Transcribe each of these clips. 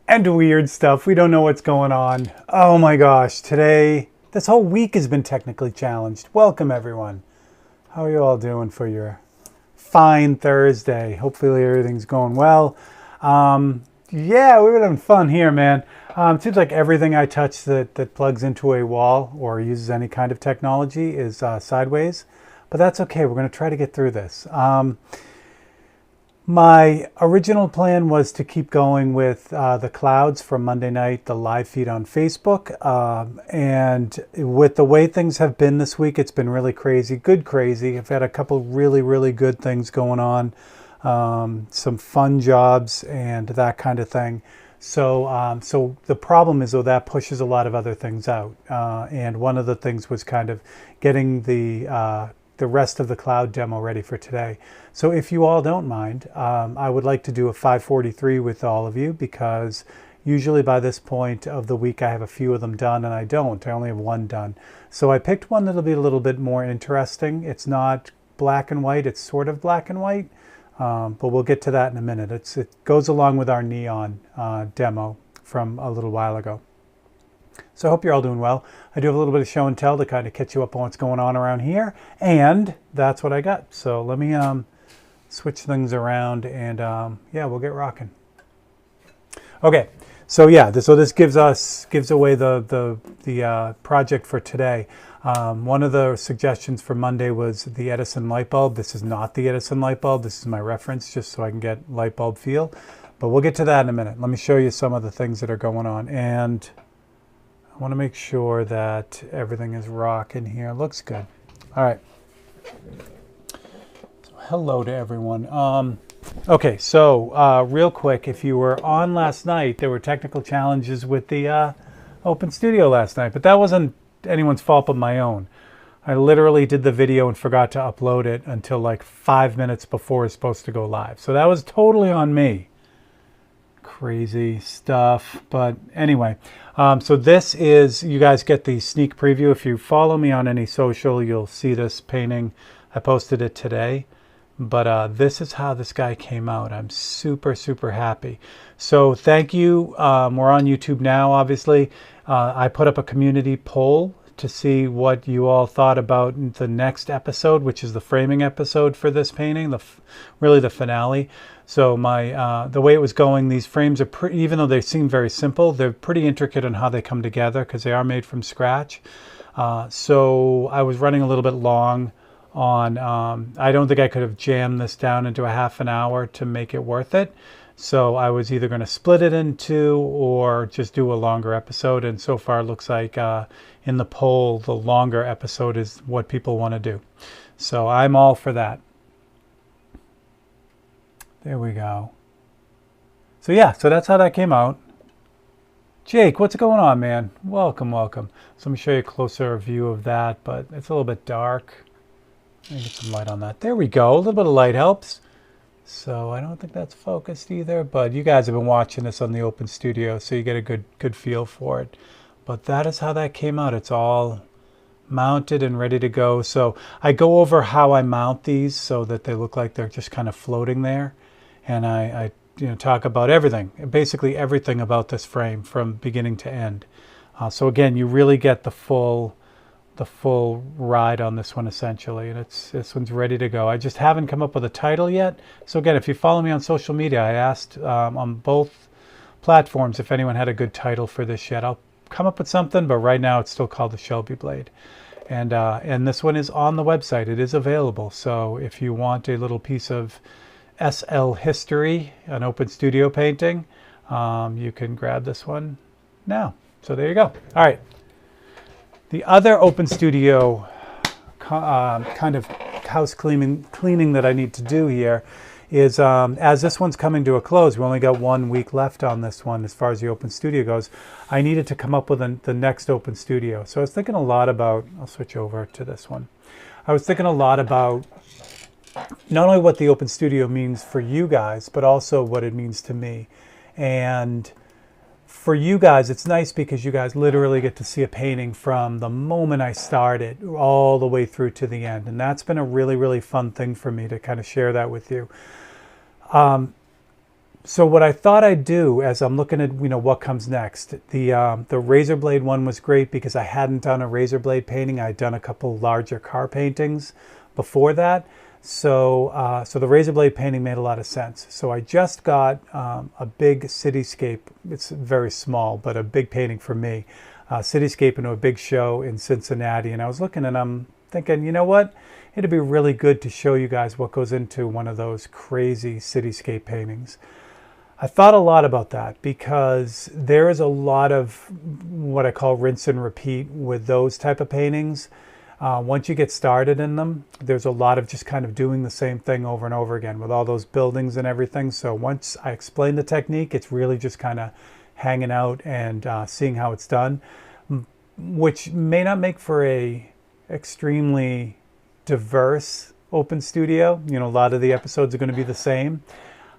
and weird stuff. We don't know what's going on. Oh my gosh, today, this whole week has been technically challenged. Welcome everyone. How are you all doing for your fine Thursday? Hopefully everything's going well. Yeah, we've been having fun here, man. It seems like everything I touch that plugs into a wall or uses any kind of technology is sideways, but that's okay. We're going to try to get through this. My original plan was to keep going with the clouds from Monday night, the live feed on Facebook. And with the way things have been this week, it's been really crazy, good crazy. I've had a couple really, really good things going on, some fun jobs and that kind of thing. So the problem is, though, that pushes a lot of other things out. And one of the things was kind of getting the rest of the cloud demo ready for today. So if you all don't mind, I would like to do a 543 with all of you, because usually by this point of the week I have a few of them done, and I don't. I only have one done. So I picked one that'll be a little bit more interesting. It's not black and white, it's sort of black and white, but we'll get to that in a minute. It goes along with our neon demo from a little while ago. So I hope you're all doing well. I do have a little bit of show and tell to kind of catch you up on what's going on around here. And that's what I got. So let me switch things around and yeah, we'll get rocking. Okay, so yeah, this gives away the project for today. One of the suggestions for Monday was the Edison light bulb. This is not the Edison light bulb. This is my reference just so I can get light bulb feel. But we'll get to that in a minute. Let me show you some of the things that are going on. And I want to make sure that everything is rocking here. Looks good. All right. So hello to everyone. Okay, so real quick, if you were on last night, there were technical challenges with the Open Studio last night, but that wasn't anyone's fault but my own. I literally did the video and forgot to upload it until like 5 minutes before it's supposed to go live. So that was totally on me. Crazy stuff. But anyway, so this is, you guys get the sneak preview. If you follow me on any social, you'll see this painting. I posted it today. But this is how this guy came out. I'm super, super happy. So thank you. We're on YouTube now, obviously. I put up a community poll to see what you all thought about the next episode, which is the framing episode for this painting, really the finale. So the way it was going, these frames are pretty, even though they seem very simple, they're pretty intricate on how they come together because they are made from scratch. So I was running a little bit long on, I don't think I could have jammed this down into a half an hour to make it worth it. So I was either going to split it in two or just do a longer episode. And so far it looks like in the poll, the longer episode is what people want to do. So I'm all for that. There we go. So yeah, so that's how that came out. Jake, what's going on, man? Welcome, welcome. So let me show you a closer view of that, but it's a little bit dark. Let me get some light on that. There we go. A little bit of light helps. So I don't think that's focused either, but you guys have been watching this on the Open Studio, so you get a good feel for it. But that is how that came out. It's all mounted and ready to go. So I go over how I mount these so that they look like they're just kind of floating there. And I talk about everything, basically everything about this frame from beginning to end. So again, you really get the full ride on this one essentially, and this one's ready to go. I just haven't come up with a title yet. So again, if you follow me on social media, I asked on both platforms if anyone had a good title for this yet. I'll come up with something, but right now it's still called the Shelby Blade. And this one is on the website. It is available. So if you want a little piece of SL history, an Open Studio painting, you can grab this one now. So there you go. All right. The other Open Studio kind of house cleaning that I need to do here is, as this one's coming to a close, we only got 1 week left on this one as far as the Open Studio goes, I needed to come up with the next Open Studio. So I was thinking a lot about, I'll switch over to this one. I was thinking a lot about not only what the Open Studio means for you guys, but also what it means to me. And for you guys, it's nice because you guys literally get to see a painting from the moment I started all the way through to the end. And that's been a really, really fun thing for me to kind of share that with you. So what I thought I'd do as I'm looking at, what comes next, the razor blade one was great because I hadn't done a razor blade painting. I'd done a couple larger car paintings before that. So, so the razor blade painting made a lot of sense. So I just got a big cityscape. It's very small, but a big painting for me. Cityscape into a big show in Cincinnati. And I was looking and I'm thinking, you know what? It'd be really good to show you guys what goes into one of those crazy cityscape paintings. I thought a lot about that because there is a lot of what I call rinse and repeat with those type of paintings. Once you get started in them, there's a lot of just kind of doing the same thing over and over again with all those buildings and everything. So once I explain the technique, it's really just kind of hanging out and seeing how it's done, which may not make for a extremely diverse open studio. A lot of the episodes are going to be the same.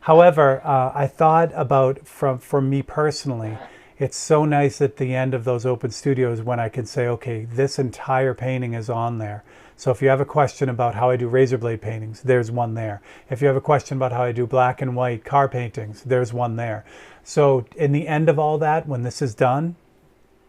However, I thought about for me personally, it's so nice at the end of those open studios when I can say, okay, this entire painting is on there. So if you have a question about how I do razor blade paintings, there's one there. If you have a question about how I do black and white car paintings, there's one there. So in the end of all that, when this is done,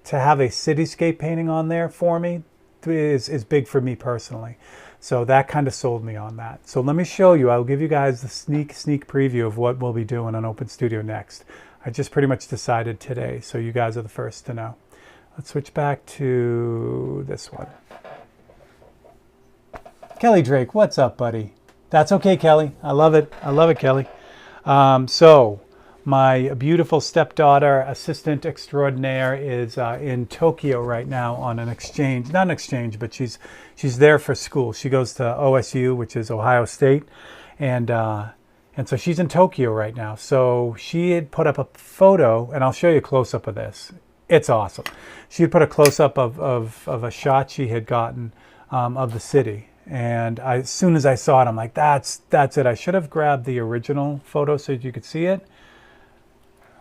to have a cityscape painting on there for me is big for me personally. So that kind of sold me on that. So let me show you. I'll give you guys the sneak preview of what we'll be doing on Open Studio next. I just pretty much decided today, so you guys are the first to know. Let's switch back to this one. Kelly Drake, what's up, buddy? That's okay, Kelly. I love it. I love it, Kelly. So my beautiful stepdaughter, assistant extraordinaire, is in Tokyo right now on an exchange. Not an exchange, but she's there for school. She goes to OSU, which is Ohio State, and so she's in Tokyo right now. So she had put up a photo, and I'll show you a close-up of this. It's awesome. She had put a close-up of a shot she had gotten of the city. And as soon as I saw it, I'm like, that's it. I should have grabbed the original photo so that you could see it.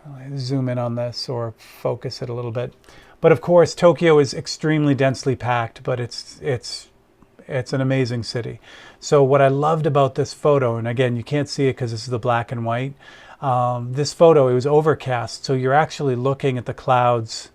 I'll zoom in on this or focus it a little bit. But of course, Tokyo is extremely densely packed, but it's an amazing city. So what I loved about this photo, and again, you can't see it because this is the black and white. This photo, it was overcast, so you're actually looking at the clouds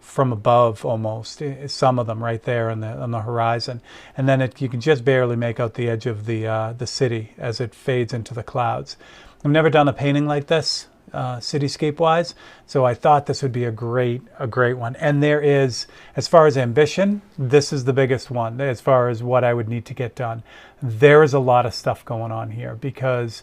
from above almost, some of them right there on the horizon. And then you can just barely make out the edge of the city as it fades into the clouds. I've never done a painting like this, cityscape wise, so I thought this would be a great one. And there is, as far as ambition, this is the biggest one as far as what I would need to get done. There is a lot of stuff going on here because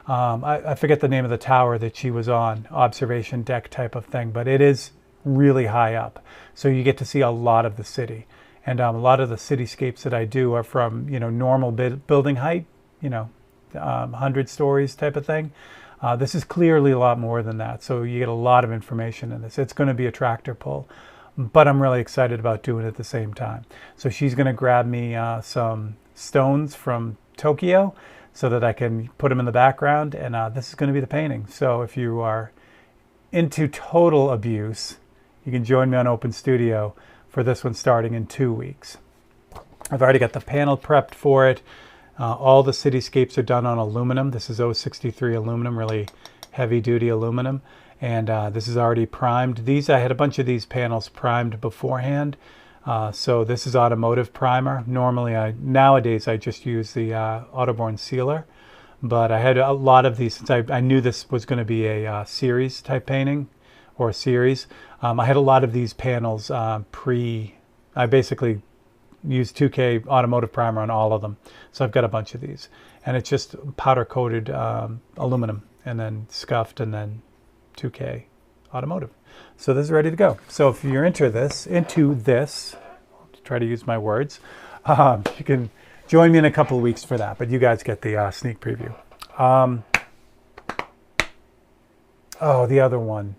I forget the name of the tower that she was on, observation deck type of thing, but it is really high up, so you get to see a lot of the city. And a lot of the cityscapes that I do are from normal building height, 100 stories type of thing. This is clearly a lot more than that, so you get a lot of information in this. It's going to be a tractor pull, but I'm really excited about doing it at the same time. So she's going to grab me some stones from Tokyo so that I can put them in the background, and this is going to be the painting. So if you are into total abuse, you can join me on Open Studio for this one starting in 2 weeks. I've already got the panel prepped for it. All the cityscapes are done on aluminum. This is 063 aluminum, really heavy-duty aluminum. And this is already primed. I had a bunch of these panels primed beforehand. So this is automotive primer. Normally, nowadays, I just use the Autoborn sealer. But I had a lot of these since I knew this was going to be a series type painting or a series. I had a lot of these panels I basically used 2K automotive primer on all of them. So I've got a bunch of these. And it's just powder coated aluminum and then scuffed and then 2K automotive. So this is ready to go. So if you're into this, try to use my words, you can join me in a couple of weeks for that, but you guys get the sneak preview. The other one.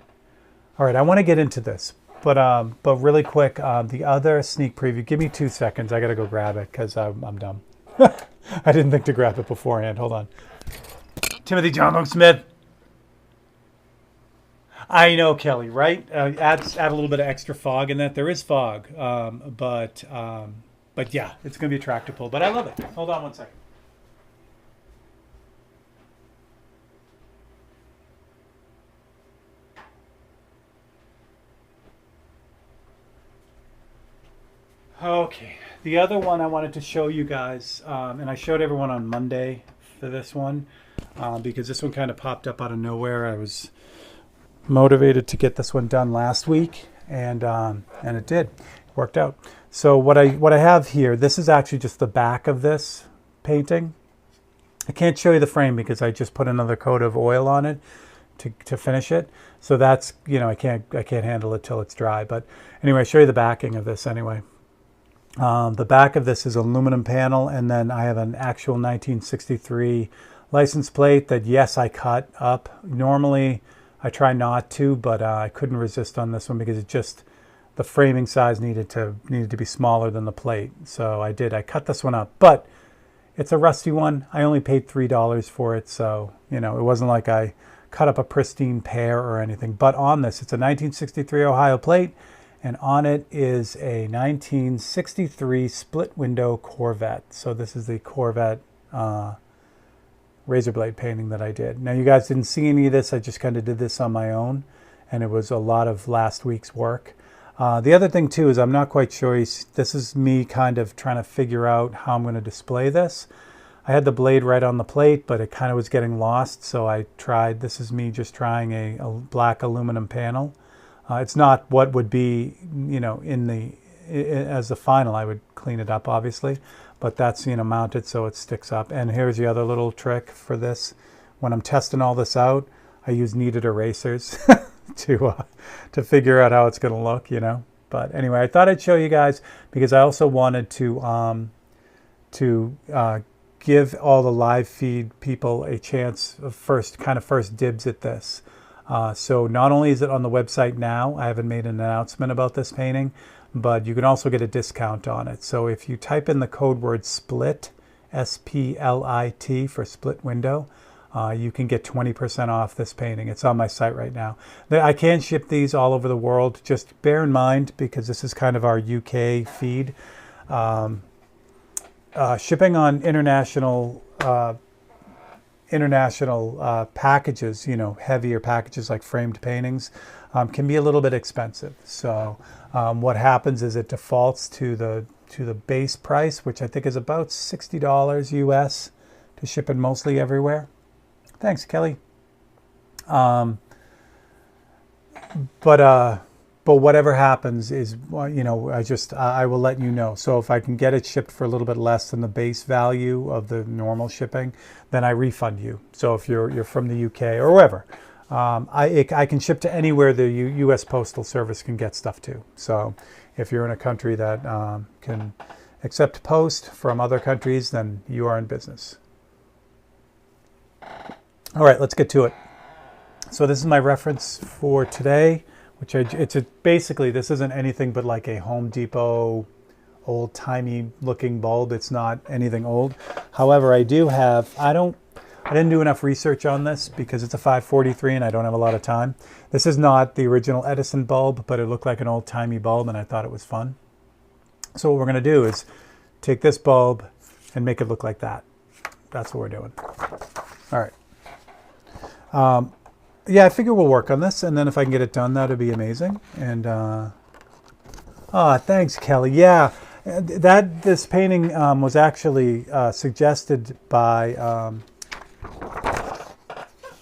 All right, I want to get into this, but really quick, the other sneak preview. Give me 2 seconds. I got to go grab it because I'm dumb. I didn't think to grab it beforehand. Hold on. Timothy John Smith. I know, Kelly, right? Add a little bit of extra fog in that. There is fog, but yeah, it's going to be a tractor pull. But I love it. Hold on 1 second. Okay, the other one I wanted to show you guys, and I showed everyone on Monday for this one, because this one kind of popped up out of nowhere. I was motivated to get this one done last week, and it did. It worked out. So what I have here, this is actually just the back of this painting. I can't show you the frame because I just put another coat of oil on it to finish it. So that's, you know, I can't handle it till it's dry. But anyway, I'll show you the backing of this anyway. The back of this is aluminum panel, and then I have an actual 1963 license plate that, yes, I cut up. Normally I try not to, but I couldn't resist on this one because it just, the framing size needed to be smaller than the plate. So I did. I cut this one up, but it's a rusty one. I only paid $3 for it, so, you know, it wasn't like I cut up a pristine pair or anything. But on this, it's a 1963 Ohio plate, and on it is a 1963 split window Corvette. So this is the Corvette razor blade painting that I did. Now, you guys didn't see any of this. I just kind of did this on my own, and it was a lot of last week's work. The other thing too is I'm not quite sure. This is me kind of trying to figure out how I'm going to display this. I had the blade right on the plate, but it kind of was getting lost, so I tried, this is me just trying a black aluminum panel. It's not what would be, you know, as the final. I would clean it up, obviously, but that's, you know, mounted so it sticks up. And here's the other little trick for this. When I'm testing all this out, I use kneaded erasers to figure out how it's going to look, you know. But anyway, I thought I'd show you guys because I also wanted to give all the live feed people a chance of first dibs at this. So not only is it on the website now, I haven't made an announcement about this painting, but you can also get a discount on it. So if you type in the code word SPLIT, S-P-L-I-T for split window, you can get 20% off this painting. It's on my site right now. I can ship these all over the world. Just bear in mind, because this is kind of our UK feed, shipping on international packages, you know, heavier packages like framed paintings, can be a little bit expensive. So what happens is it defaults to the base price, which I think is about $60 US to ship it mostly everywhere. Thanks, Kelly. But whatever happens is, you know, I will let you know. So if I can get it shipped for a little bit less than the base value of the normal shipping, then I refund you. So if you're from the UK or wherever, I can ship to anywhere the U.S. Postal Service can get stuff to. So if you're in a country that can accept post from other countries, then you are in business. All right, let's get to it. So this is my reference for today. Basically, this isn't anything but like a Home Depot old-timey looking bulb. It's not anything old. However, I didn't do enough research on this because it's a 543 and I don't have a lot of time. This is not the original Edison bulb, but it looked like an old-timey bulb and I thought it was fun. So what we're going to do is take this bulb and make it look like that. That's what we're doing. All right. Yeah, I figure we'll work on this, and then if I can get it done, that would be amazing. And thanks, Kelly. Yeah, this painting was actually suggested by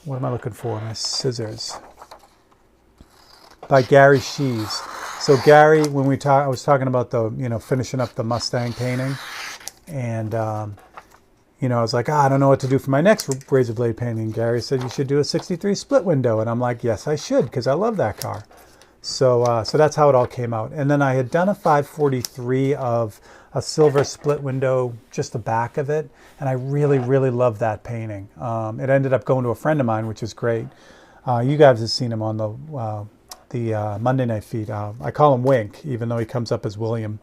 what am I looking for? My scissors. By Gary Shees. So Gary, when I was talking about the, you know, finishing up the Mustang painting, and you know, I was like, I don't know what to do for my next razor blade painting. Gary said you should do a 63 split window. And I'm like, yes, I should, because I love that car. So that's how it all came out. And then I had done a 543 of a silver split window, just the back of it. And I really, really love that painting. It ended up going to a friend of mine, which is great. You guys have seen him on the Monday night feed. I call him Wink, even though he comes up as William.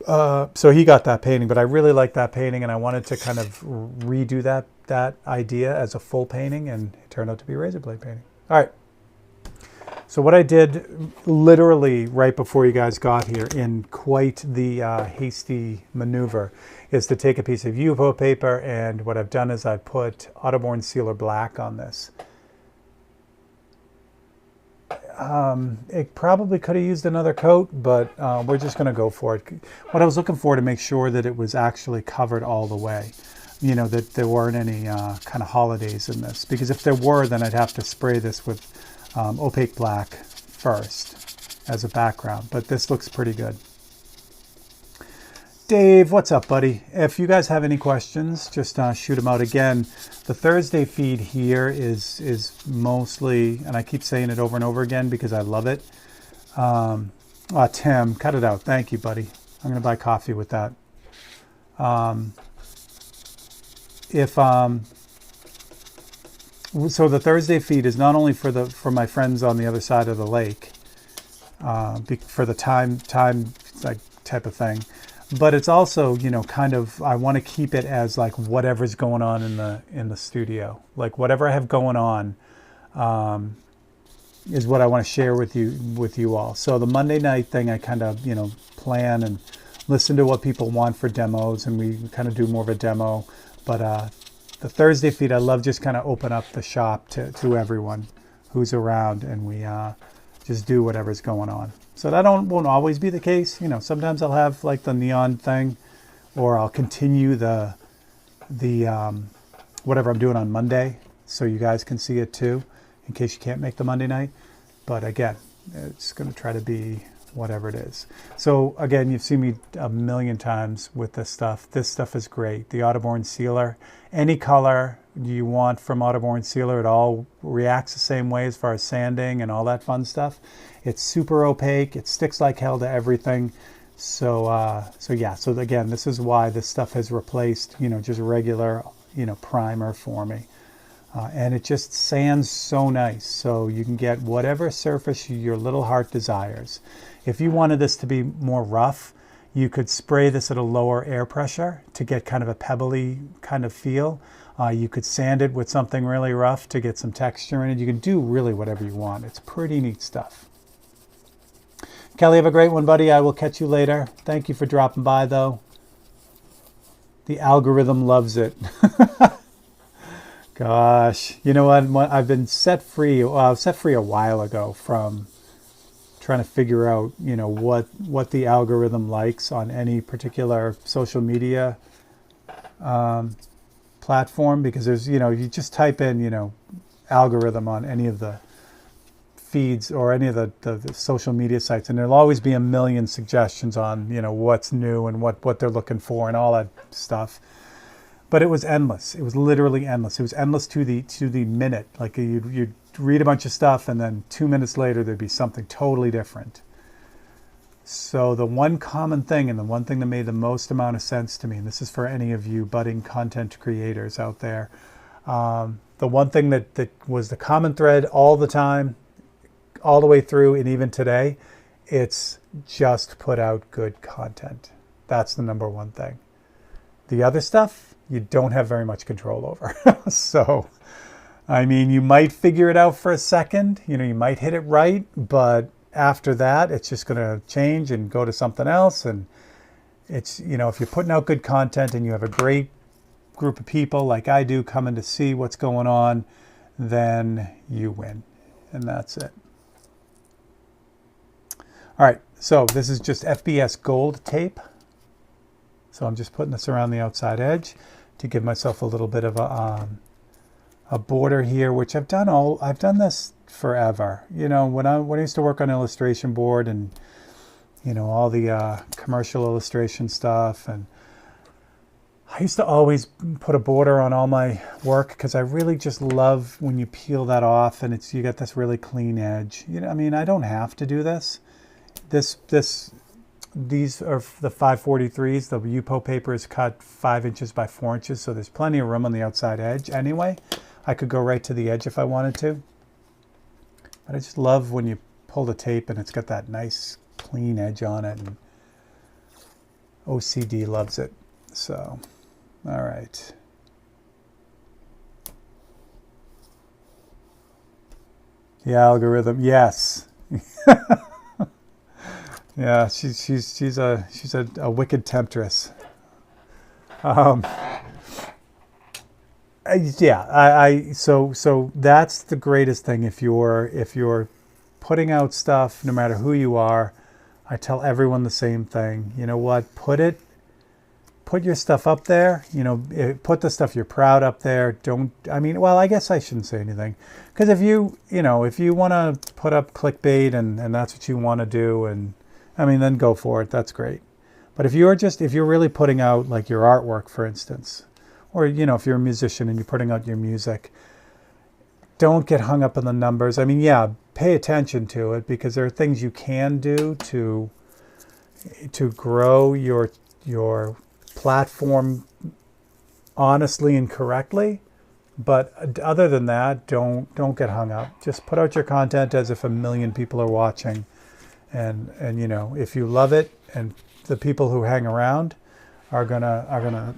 So he got that painting, but I really liked that painting, and I wanted to kind of redo that idea as a full painting, and it turned out to be a razor blade painting. All right. So what I did literally right before you guys got here, in quite the hasty maneuver, is to take a piece of UFO paper, and what I've done is I put Autoborn Sealer Black on this. It probably could have used another coat, but we're just going to go for it. What I was looking for to make sure that it was actually covered all the way. You know, that there weren't any kind of holidays in this. Because if there were, then I'd have to spray this with opaque black first as a background. But this looks pretty good. Dave, what's up, buddy? If you guys have any questions, just shoot them out. Again, the Thursday feed here is mostly, and I keep saying it over and over again because I love it. Tim, cut it out. Thank you, buddy. I'm going to buy coffee with that. So the Thursday feed is not only for my friends on the other side of the lake, for the time like type of thing. But it's also, you know, kind of, I want to keep it as like whatever's going on in the studio. Like whatever I have going on is what I want to share with you all. So the Monday night thing, I kind of, you know, plan and listen to what people want for demos, and we kind of do more of a demo. But the Thursday feed, I love just kind of open up the shop to everyone who's around, and we just do whatever's going on. So that won't always be the case. You know, sometimes I'll have like the neon thing, or I'll continue the whatever I'm doing on Monday, so you guys can see it too, in case you can't make the Monday night. But again, it's going to try to be whatever it is. So again, you've seen me a million times with this stuff. This stuff is great. The Audubon sealer, any color you want from Audubon sealer, it all reacts the same way as far as sanding and all that fun stuff. It's super opaque. It sticks like hell to everything. So yeah. So again, this is why this stuff has replaced, you know, just regular, you know, primer for me. And it just sands so nice. So you can get whatever surface your little heart desires. If you wanted this to be more rough, you could spray this at a lower air pressure to get kind of a pebbly kind of feel. You could sand it with something really rough to get some texture in it. You can do really whatever you want. It's pretty neat stuff. Kelly, have a great one, buddy. I will catch you later. Thank you for dropping by, though. The algorithm loves it. Gosh, you know what? I've been set free. Well, I was set free a while ago from trying to figure out, you know, what the algorithm likes on any particular social media platform, because there's, you know, you just type in, you know, algorithm on any of the feeds or any of the social media sites, and there'll always be a million suggestions on, you know, what's new and what they're looking for and all that stuff. But it was endless. It was literally endless. It was endless to the minute. Like you'd read a bunch of stuff, and then 2 minutes later there'd be something totally different. So the one common thing, and the one thing that made the most amount of sense to me, and this is for any of you budding content creators out there, the one thing that was the common thread all the time, all the way through, and even today, it's just put out good content. That's the number one thing. The other stuff, you don't have very much control over. So, I mean, you might figure it out for a second, you know, you might hit it right, but after that, it's just going to change and go to something else. And it's, you know, if you're putting out good content and you have a great group of people like I do coming to see what's going on, then you win. And that's it. All right, so this is just FBS gold tape. So I'm just putting this around the outside edge to give myself a little bit of a border here, which I've done this forever. You know, when I used to work on illustration board and, you know, all the commercial illustration stuff, and I used to always put a border on all my work because I really just love when you peel that off and you get this really clean edge. You know, I mean, I don't have to do this. These are the 543s. The UPO paper is cut 5 inches by 4 inches, so there's plenty of room on the outside edge. Anyway, I could go right to the edge if I wanted to. But I just love when you pull the tape and it's got that nice clean edge on it, and OCD loves it. So, all right. The algorithm, yes. Yeah, she's a wicked temptress. So that's the greatest thing if you're putting out stuff, no matter who you are, I tell everyone the same thing. You know what? Put your stuff up there. You know, put the stuff you're proud up there. Don't, I mean, well, I guess I shouldn't say anything. Because if you want to put up clickbait and that's what you want to do, and I mean, then go for it. That's great. But if you're really putting out like your artwork, for instance, or, you know, if you're a musician and you're putting out your music, don't get hung up on the numbers. I mean, yeah, pay attention to it, because there are things you can do to grow your platform honestly and correctly. But other than that, don't get hung up. Just put out your content as if 1 million people are watching, and you know, if you love it, and the people who hang around are gonna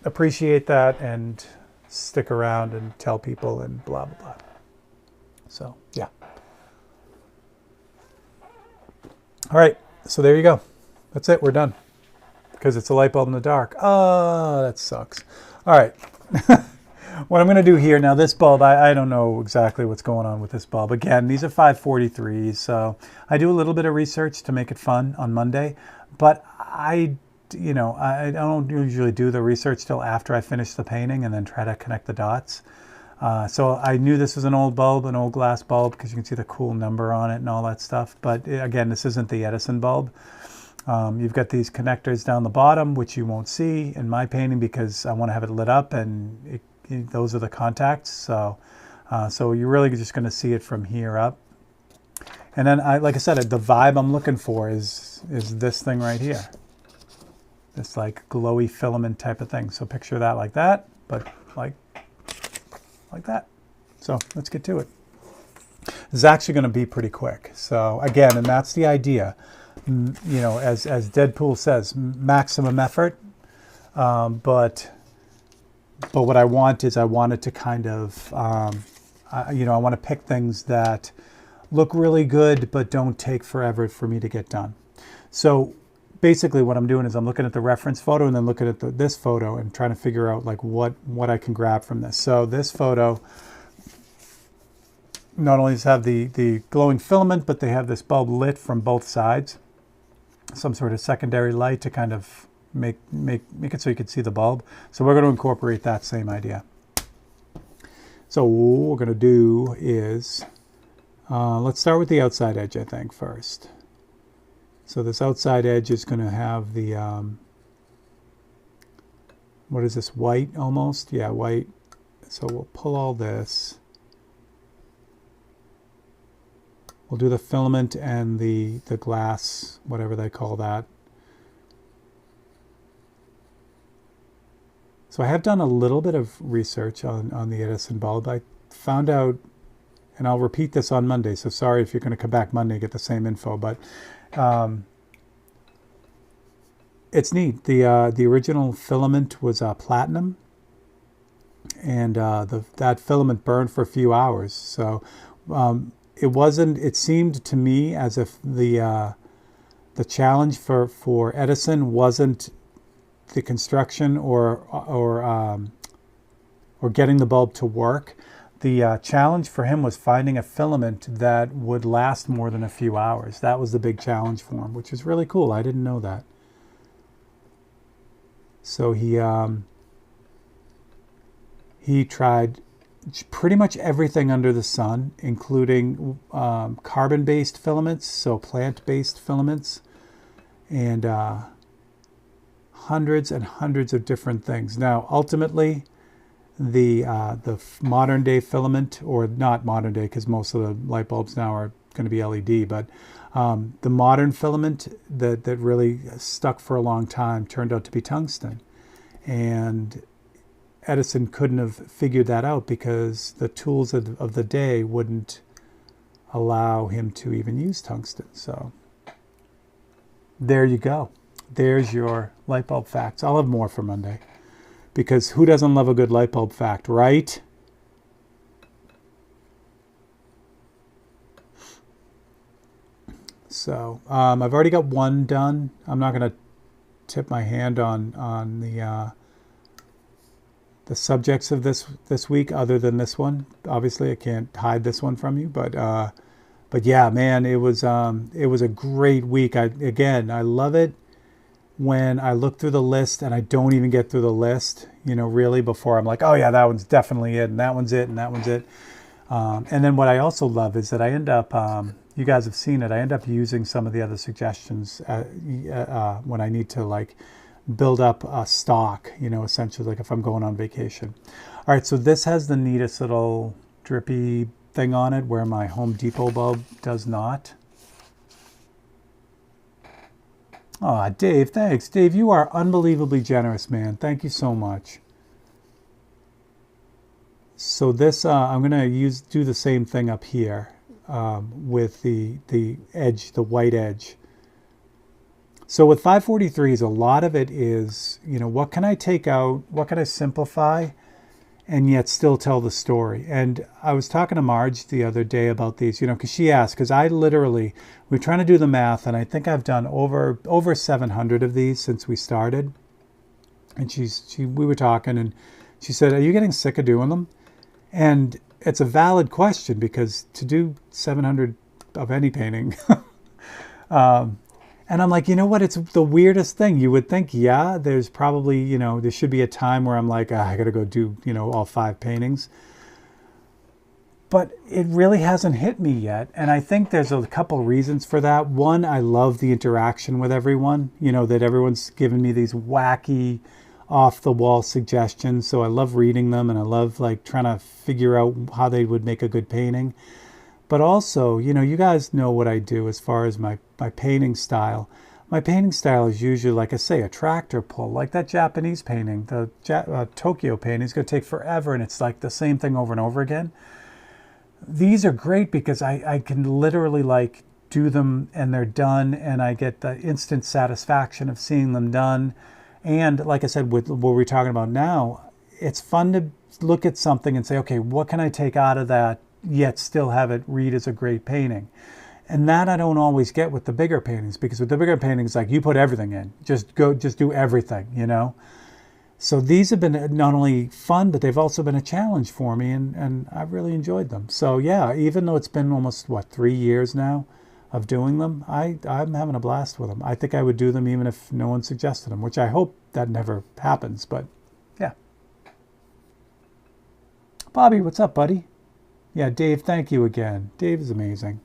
appreciate that and stick around and tell people and blah blah blah. So yeah. All right, so there you go. That's it. We're done. Because it's a light bulb in the dark. Oh, that sucks. All right. What I'm going to do here now, this bulb, I don't know exactly what's going on with this bulb. Again, these are 543s, so I do a little bit of research to make it fun on Monday, but I don't usually do the research till after I finish the painting and then try to connect the dots. So I knew this was an old bulb, an old glass bulb, because you can see the cool number on it and all that stuff. But again, this isn't the Edison bulb. You've got these connectors down the bottom, which you won't see in my painting because I want to have it lit up, and those are the contacts. So you're really just going to see it from here up. And then, like I said, the vibe I'm looking for is this thing right here. This like glowy filament type of thing. So picture that like that, but like that. So let's get to it. This is actually going to be pretty quick. So again, and that's the idea. You know, as Deadpool says, maximum effort. But what I want is I wanted to kind of, I want to pick things that look really good but don't take forever for me to get done. So basically what I'm doing is I'm looking at the reference photo and then looking at this photo and trying to figure out like what I can grab from this. So this photo not only does have the glowing filament, but they have this bulb lit from both sides. Some sort of secondary light to kind of make it so you can see the bulb. So we're going to incorporate that same idea. So what we're going to do is, let's start with the outside edge, I think, first. So this outside edge is going to have the, what is this, white almost? Yeah, white. So we'll pull all this. We'll do the filament and the glass, whatever they call that. So I have done a little bit of research on the Edison bulb. I found out, and I'll repeat this on Monday, so sorry if you're going to come back Monday and get the same info, but it's neat. The original filament was platinum, and that filament burned for a few hours. So it seemed to me as if the challenge for Edison wasn't the construction or getting the bulb to work. The challenge for him was finding a filament that would last more than a few hours. That was the big challenge for him, which is really cool. I didn't know that. So he tried pretty much everything under the sun, including carbon-based filaments, so plant-based filaments, and hundreds and hundreds of different things. Now, ultimately, the modern day filament, or not modern day because most of the light bulbs now are going to be LED, but the modern filament that really stuck for a long time turned out to be tungsten. And Edison couldn't have figured that out because the tools of the day wouldn't allow him to even use tungsten. So there you go. There's your light bulb facts. I'll have more for Monday, because who doesn't love a good light bulb fact, right? So I've already got one done. I'm not going to tip my hand on the subjects of this week, other than this one. Obviously, I can't hide this one from you, but But yeah, man, it was a great week. I love it when I look through the list and I don't even get through the list, really before I'm like, oh yeah, that one's definitely it, and that one's it, and that one's it. And then what I also love is that I end up, you guys have seen it, I end up using some of the other suggestions when I need to like build up a stock, essentially like if I'm going on vacation. All right, so this has the neatest little drippy thing on it where my Home Depot bulb does not. Oh, Dave, thanks. Dave, you are unbelievably generous, man. Thank you so much. So this, I'm going to do the same thing up here with the edge, the white edge. So with 543s, a lot of it is, what can I take out? What can I simplify and yet still tell the story? And I was talking to Marge the other day about these, because she asked, because we're trying to do the math, and I think I've done over 700 of these since we started. And we were talking, and she said, are you getting sick of doing them? And it's a valid question, because to do 700 of any painting, and I'm like, you know what? It's the weirdest thing. You would think, yeah, there's probably, there should be a time where I'm like, I got to go do, all 5 paintings. But it really hasn't hit me yet. And I think there's a couple reasons for that. One, I love the interaction with everyone, that everyone's given me these wacky, off-the-wall suggestions. So I love reading them, and I love like trying to figure out how they would make a good painting. But also, you guys know what I do as far as my painting style. My painting style is usually, like I say, a tractor pull, like that Japanese painting. The Tokyo painting is going to take forever, and it's like the same thing over and over again. These are great because I can literally like do them and they're done, and I get the instant satisfaction of seeing them done. And like I said, with what we're talking about now, it's fun to look at something and say, okay, what can I take out of that, yet still have it read as a great painting? And that I don't always get with the bigger paintings, because with the bigger paintings, like you put everything in, just do everything, So these have been not only fun, but they've also been a challenge for me, and I've really enjoyed them. So yeah, even though it's been almost 3 years now of doing them, I'm having a blast with them. I think I would do them even if no one suggested them, which I hope that never happens, but yeah. Bobby, what's up, buddy? Yeah, Dave, thank you again. Dave is amazing.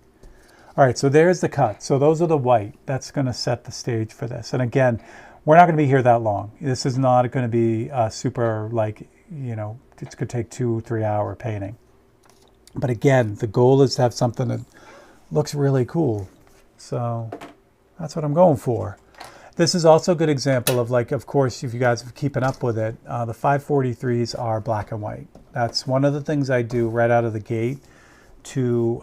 All right, so there's the cut. So those are the white. That's going to set the stage for this. And again, we're not going to be here that long. This is not going to be super, like, it's going to take 2-3 hour painting. But again, the goal is to have something that looks really cool. So that's what I'm going for. This is also a good example of, like, of course, if you guys are keeping up with it, the 543s are black and white. That's one of the things I do right out of the gate to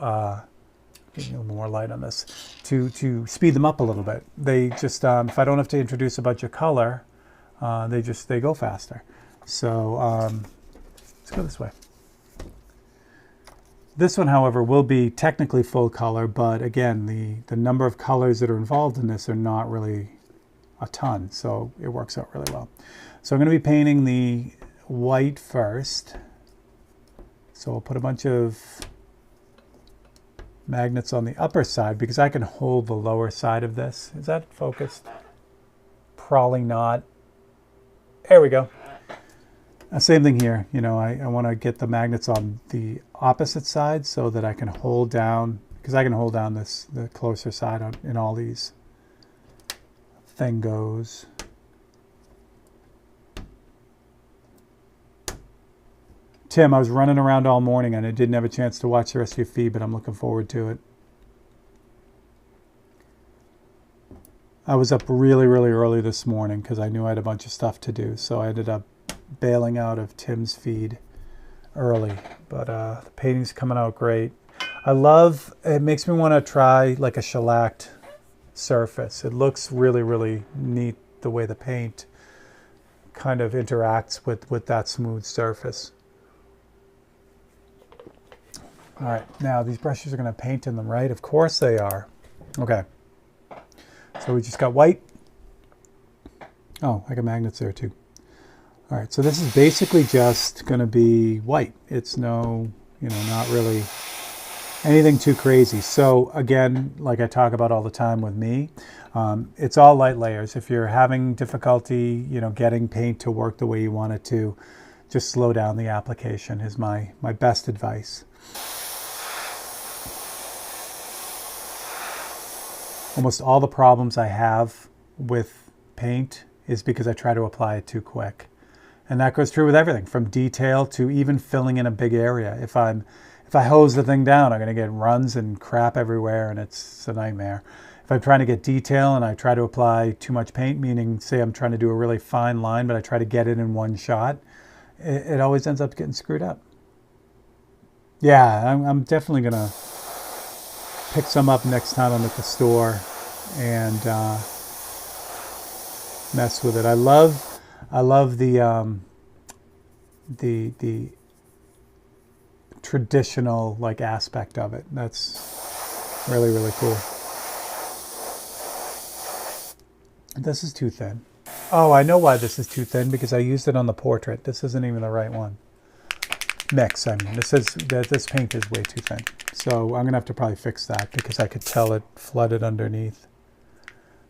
give you a little more light on this, to speed them up a little bit. They just, if I don't have to introduce a bunch of color, they go faster. So let's go this way. This one, however, will be technically full color, but again, the number of colors that are involved in this are not really a ton, so it works out really well. So I'm going to be painting the white first. So I'll put a bunch of magnets on the upper side because I can hold the lower side of this. Is that focused? Probably not. There we go. Same thing here. I want to get the magnets on the opposite side so that I can hold down, because I can hold down the closer side in all these. Thing goes. Tim, I was running around all morning and I didn't have a chance to watch the rest of your feed, but I'm looking forward to it. I was up really, really early this morning because I knew I had a bunch of stuff to do, so I ended up bailing out of Tim's feed early. But the painting's coming out great. It makes me want to try like a shellacked surface. It looks really, really neat the way the paint kind of interacts with that smooth surface. All right, now these brushes are going to paint in them, right? Of course they are. Okay. So we just got white. Oh, I got magnets there too. All right, so this is basically just going to be white. It's not really anything too crazy. So again, like I talk about all the time with me, it's all light layers. If you're having difficulty, getting paint to work the way you want it to, just slow down the application is my best advice. Almost all the problems I have with paint is because I try to apply it too quick. And that goes true with everything, from detail to even filling in a big area. If I hose the thing down, I'm going to get runs and crap everywhere, and it's a nightmare. If I'm trying to get detail and I try to apply too much paint, meaning say I'm trying to do a really fine line, but I try to get it in one shot, it always ends up getting screwed up. Yeah, I'm definitely going to pick some up next time I'm at the store and mess with it. I love the traditional like aspect of it. That's really, really cool. This is too thin. Oh, I know why this is too thin, because I used it on the portrait. This isn't even the right one. Mix, I mean, this paint is way too thin. So I'm gonna have to probably fix that, because I could tell it flooded underneath.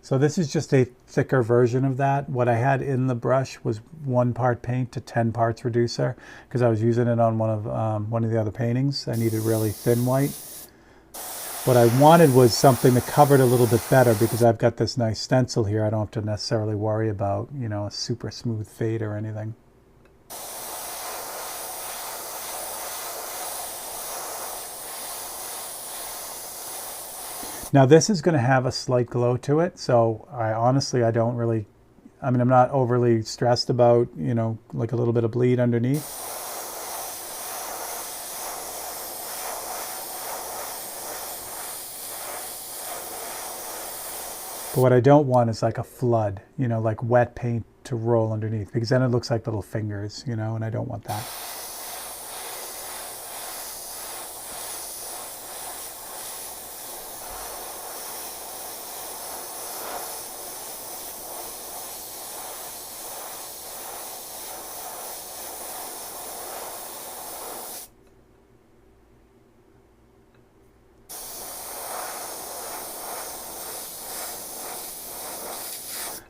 So this is just a thicker version of that. What I had in the brush was 1 part paint to 10 parts reducer, because I was using it on one of the other paintings. I needed really thin white. What I wanted was something that covered a little bit better, because I've got this nice stencil here. I don't have to necessarily worry about, a super smooth fade or anything. Now this is going to have a slight glow to it, so I don't really, I'm not overly stressed about, like a little bit of bleed underneath. But what I don't want is like a flood, like wet paint to roll underneath, because then it looks like little fingers, and I don't want that.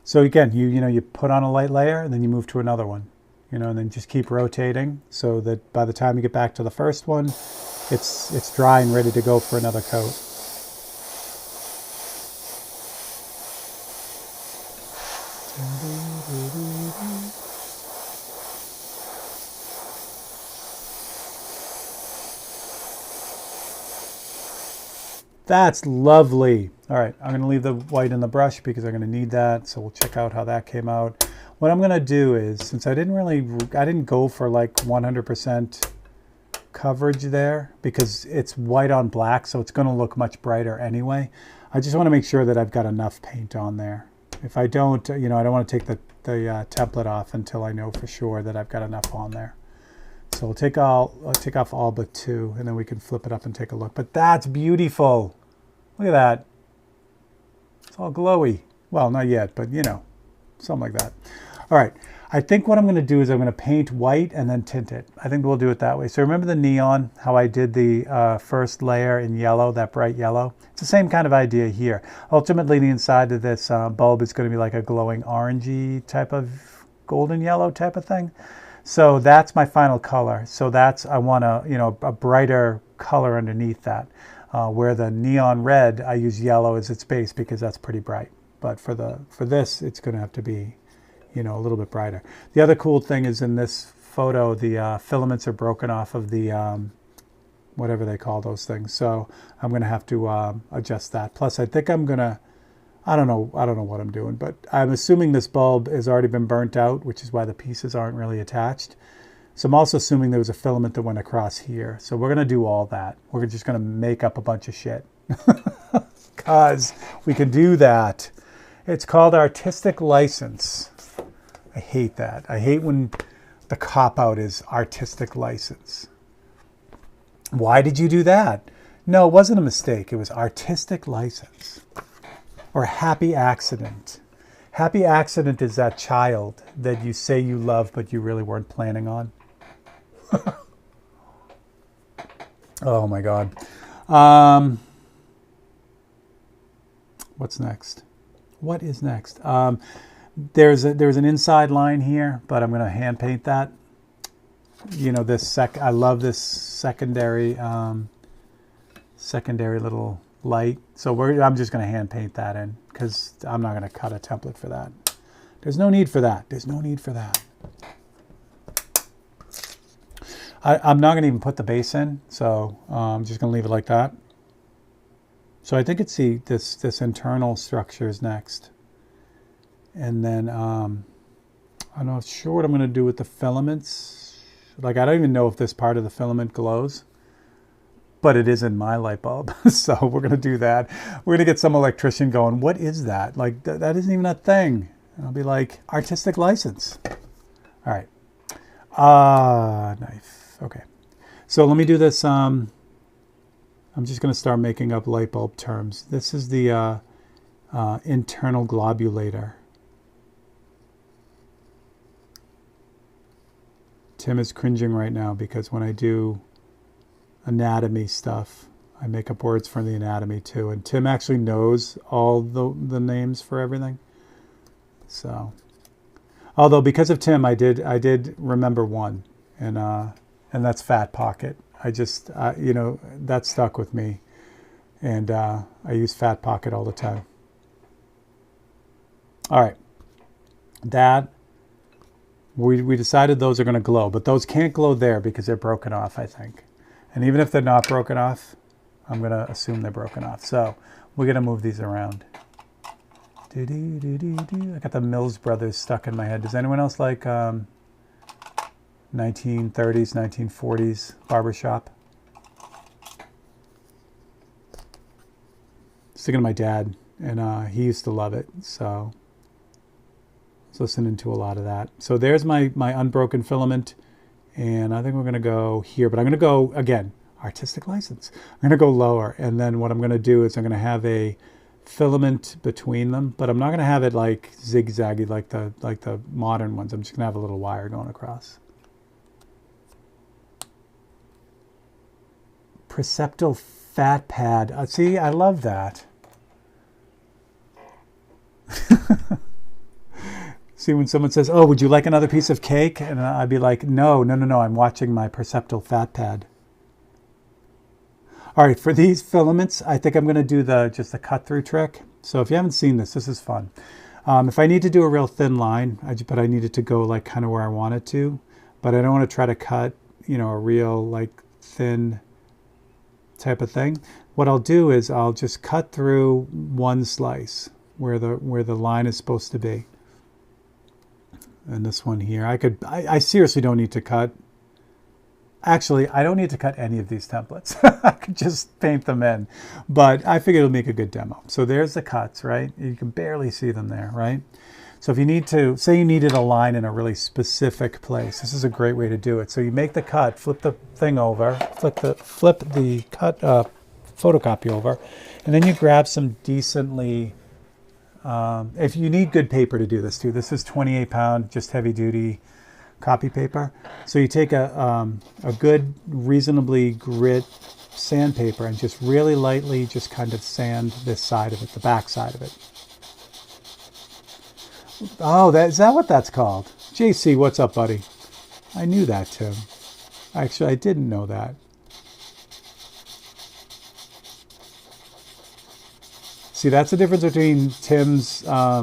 So again, you put on a light layer and then you move to another one, and then just keep rotating so that by the time you get back to the first one, it's dry and ready to go for another coat. That's lovely. All right, I'm going to leave the white in the brush because I'm going to need that. So we'll check out how that came out. What I'm going to do is, since I didn't go for like 100% coverage there, because it's white on black, so it's going to look much brighter anyway. I just want to make sure that I've got enough paint on there. If I don't, I don't want to take the template off until I know for sure that I've got enough on there. So I'll take off all but 2, and then we can flip it up and take a look. But that's beautiful. Look at that. It's all glowy. Well, not yet, but something like that. All right. I think what I'm going to do is I'm going to paint white and then tint it. I think we'll do it that way. So remember the neon, how I did the first layer in yellow, that bright yellow? It's the same kind of idea here. Ultimately, the inside of this bulb is going to be like a glowing orangey type of golden yellow type of thing. So that's my final color. So I want a brighter color underneath that. Where the neon red, I use yellow as its base because that's pretty bright. But for this, it's going to have to be, a little bit brighter. The other cool thing is in this photo, the filaments are broken off of the, whatever they call those things. So I'm going to have to adjust that. Plus, I think I'm going to, I don't know what I'm doing, but I'm assuming this bulb has already been burnt out, which is why the pieces aren't really attached. So I'm also assuming there was a filament that went across here. So we're going to do all that. We're just going to make up a bunch of shit because we can do that. It's called artistic license. I hate that. I hate when the cop-out is artistic license. Why did you do that? No, it wasn't a mistake. It was artistic license. Or happy accident. Happy accident is that child that you say you love but you really weren't planning on. Oh my God. What's next? What is next? There's an inside line here, but I'm going to hand paint that. You know, I love this secondary little light. So I'm just going to hand paint that in because I'm not going to cut a template for that. There's no need for that. There's no need for that. I'm not going to even put the base in, so I'm just going to leave it like that. So I think it's this internal structure is next. And then I'm not sure what I'm going to do with the filaments. Like, I don't even know if this part of the filament glows, but it is in my light bulb. So we're going to do that. We're going to get some electrician going, what is that? Like, that isn't even a thing. And I'll be like, artistic license. All right. Knife. Okay. So let me do this. I'm just going to start making up light bulb terms. This is the internal globulator. Tim is cringing right now because when I do anatomy stuff, I make up words for the anatomy too. And Tim actually knows all the names for everything. So, although because of Tim, I did remember one, and that's Fat Pocket. I just, you know, that stuck with me. And I use Fat Pocket all the time. All right. We decided those are going to glow, but those can't glow there because they're broken off, I think. And even if they're not broken off, I'm going to assume they're broken off. So we're going to move these around. I got the Mills Brothers stuck in my head. Does anyone else like 1930s, 1940s barbershop? Sticking to my dad, and he used to love it, so I was listening to a lot of that. So there's my unbroken filament, and I think we're going to go here, but I'm going to go, again, artistic license. I'm going to go lower, and then what I'm going to do is I'm going to have a filament between them, but I'm not going to have it like zigzaggy like the modern ones. I'm just going to have a little wire going across. Perceptal fat pad. See, I love that. See, when someone says, oh, would you like another piece of cake? And I'd be like, no, I'm watching my perceptal fat pad. All right, for these filaments, I think I'm going to do just the cut through trick. So if you haven't seen this is fun. If I need to do a real thin line, but I need it to go like kind of where I want it to, but I don't want to try to cut, you know, a real like thin type of thing. What I'll do is I'll just cut through one slice where the line is supposed to be. And this one here, I seriously don't need to cut. Actually, I don't need to cut any of these templates. I could just paint them in, but I figured it'll make a good demo. So there's the cuts, right? You can barely see them there, right? So if you need to, say you needed a line in a really specific place, this is a great way to do it. So you make the cut, flip the thing over, flip the cut photocopy over, and then you grab some decently, if you need good paper to do this too, this is 28 pound, just heavy duty copy paper. So you take a good, reasonably grit sandpaper and just really lightly just kind of sand this side of it, the back side of it. Oh, is that what that's called? JC, what's up, buddy? I knew that, Tim. Actually, I didn't know that. See, that's the difference between Tim's. I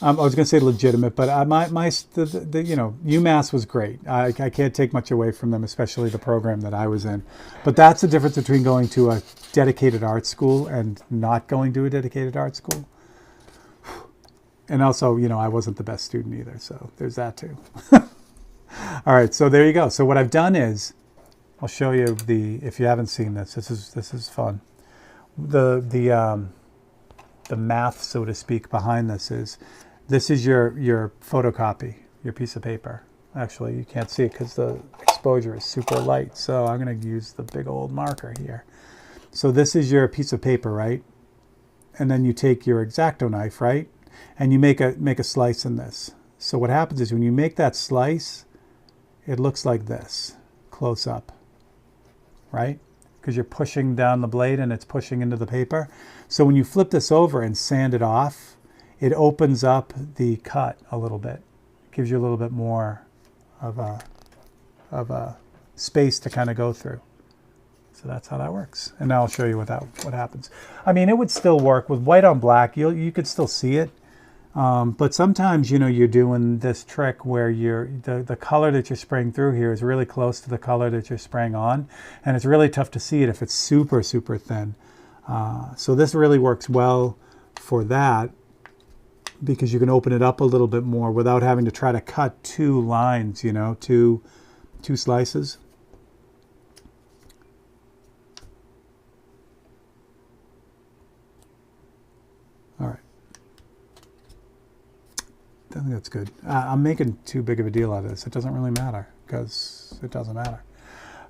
was going to say legitimate, but you know, UMass was great. I can't take much away from them, especially the program that I was in. But that's the difference between going to a dedicated art school and not going to a dedicated art school. And also, you know, I wasn't the best student either, so there's that too. All right, so there you go. So what I've done is, I'll show you if you haven't seen this, this is fun. The math, so to speak, behind this is your photocopy, your piece of paper. Actually, you can't see it because the exposure is super light, so I'm going to use the big old marker here. So this is your piece of paper, right? And then you take your X-Acto knife, right? And you make a slice in this. So what happens is when you make that slice, it looks like this, close up. right? Because you're pushing down the blade and it's pushing into the paper. So when you flip this over and sand it off, it opens up the cut a little bit. It gives you a little bit more of a space to kind of go through. So that's how that works. And now I'll show you what happens. I mean, it would still work with white on black. You could still see it. But sometimes, you know, you're doing this trick where the color that you're spraying through here is really close to the color that you're spraying on. And it's really tough to see it if it's super, super thin. So this really works well for that, because you can open it up a little bit more without having to try to cut two lines, you know, two slices. All right. I think that's good. I'm making too big of a deal out of this. It doesn't really matter, because it doesn't matter.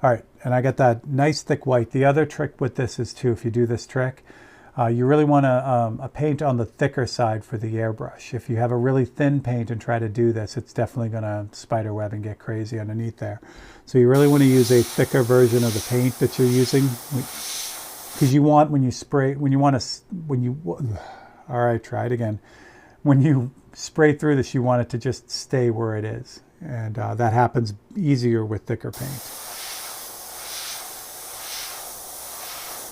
All right, and I got that nice thick white. The other trick with this is too, if you do this trick, you really want to paint on the thicker side for the airbrush. If you have a really thin paint and try to do this, it's definitely going to spider web and get crazy underneath there. So you really want to use a thicker version of the paint that you're using, because you want, when you spray, all right, try it again. When you spray through this, you want it to just stay where it is. And that happens easier with thicker paint.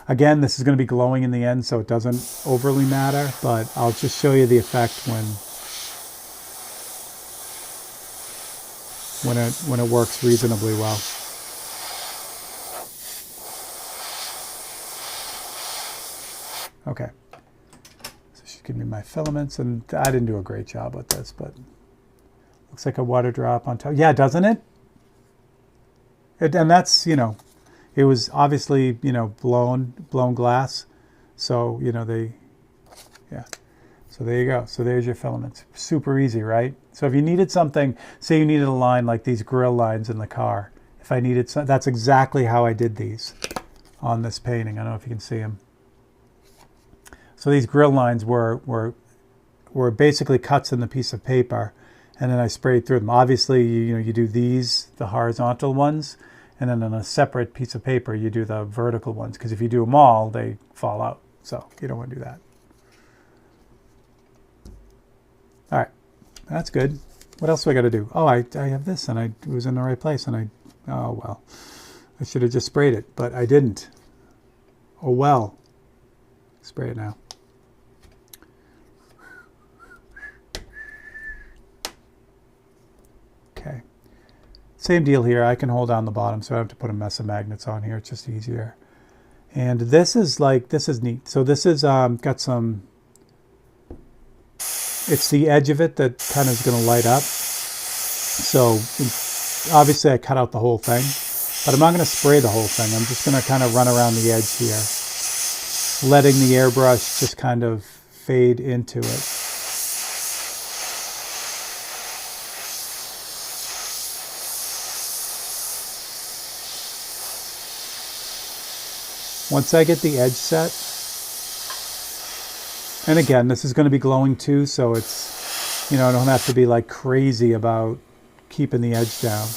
Again, this is going to be glowing in the end, so it doesn't overly matter, but I'll just show you the effect when it works reasonably well. Okay. So she's giving me my filaments, and I didn't do a great job with this, but looks like a water drop on top. Yeah, doesn't it? And that's, you know, it was obviously, you know, blown glass. So, you know, yeah. So there you go. So there's your filaments. Super easy, right? So if you needed something, say you needed a line like these grill lines in the car. If I needed some, that's exactly how I did these on this painting. I don't know if you can see them. So these grill lines were basically cuts in the piece of paper, and then I sprayed through them. Obviously, you know, you do these, the horizontal ones, and then on a separate piece of paper, you do the vertical ones, because if you do them all, they fall out. So you don't want to do that. All right, that's good. What else do I got to do? Oh, I have this, and it was in the right place, and oh, well. I should have just sprayed it, but I didn't. Oh, well. Spray it now. Okay. Same deal here. I can hold down the bottom, so I don't have to put a mess of magnets on here. It's just easier. And this is neat. So this is got some, it's the edge of it that kind of is going to light up. So obviously I cut out the whole thing, but I'm not going to spray the whole thing. I'm just going to kind of run around the edge here, letting the airbrush just kind of fade into it. Once I get the edge set, and again, this is going to be glowing too, so it's, you know, I don't have to be like crazy about keeping the edge down.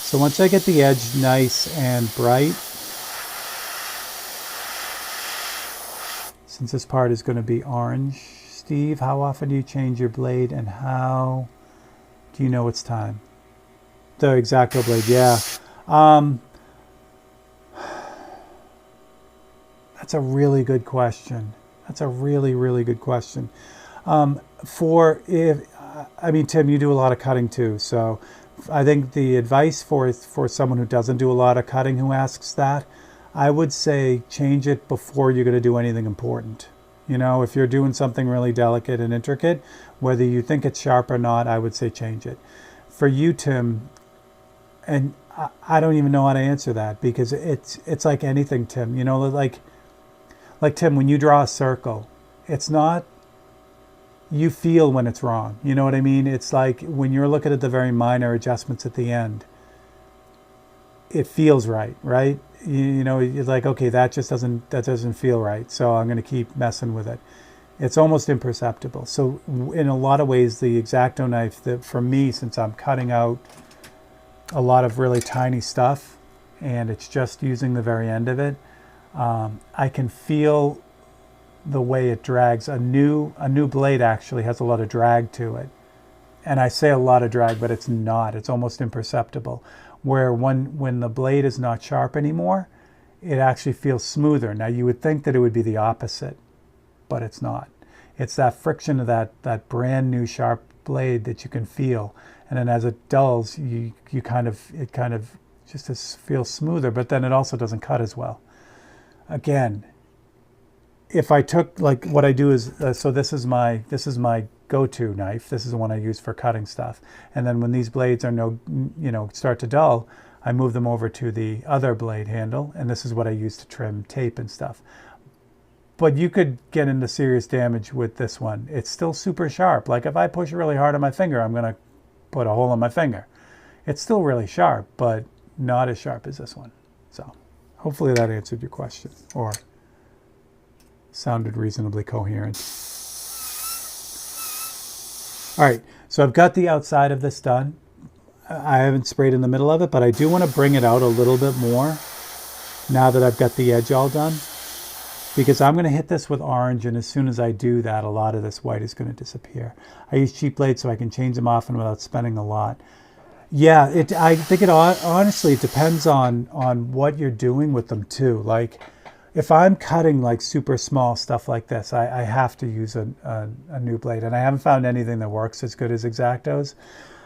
So once I get the edge nice and bright, since this part is going to be orange, Steve, how often do you change your blade, and how do you know it's time? The X-Acto blade, yeah. That's a really good question. That's a really, really good question. I mean, Tim, you do a lot of cutting too. So I think the advice for someone who doesn't do a lot of cutting who asks that, I would say change it before you're going to do anything important. You know, if you're doing something really delicate and intricate, whether you think it's sharp or not, I would say change it. For you, Tim, and I don't even know how to answer that, because it's like anything, Tim. You know, like Tim, when you draw a circle, it's not, you feel when it's wrong. You know what I mean? It's like when you're looking at the very minor adjustments at the end, it feels right, right? You know, it's like, okay, that doesn't feel right, so I'm going to keep messing with it. It's almost imperceptible. So in a lot of ways, the X-Acto knife, for me, since I'm cutting out a lot of really tiny stuff, and it's just using the very end of it, I can feel the way it drags. A new blade actually has a lot of drag to it. And I say a lot of drag, but it's not. It's almost imperceptible. Where when the blade is not sharp anymore, it actually feels smoother. Now you would think that it would be the opposite, but it's not. It's that friction of that brand new sharp blade that you can feel. And then as it dulls, it kind of just feels smoother, but then it also doesn't cut as well. Again, if I took, like, what I do is, so this is my go-to knife. This is the one I use for cutting stuff. And then when these blades are start to dull, I move them over to the other blade handle, and this is what I use to trim tape and stuff. But you could get into serious damage with this one. It's still super sharp. Like if I push really hard on my finger, I'm gonna put a hole in my finger. It's still really sharp, but not as sharp as this one. So hopefully that answered your question, or sounded reasonably coherent. All right, so I've got the outside of this done. I haven't sprayed in the middle of it, but I do want to bring it out a little bit more now that I've got the edge all done, because I'm going to hit this with orange, and as soon as I do that, a lot of this white is going to disappear. I use cheap blades so I can change them often without spending a lot. Yeah, I think it honestly depends on what you're doing with them too. Like, if I'm cutting like super small stuff like this, I have to use a new blade, and I haven't found anything that works as good as X-Acto's.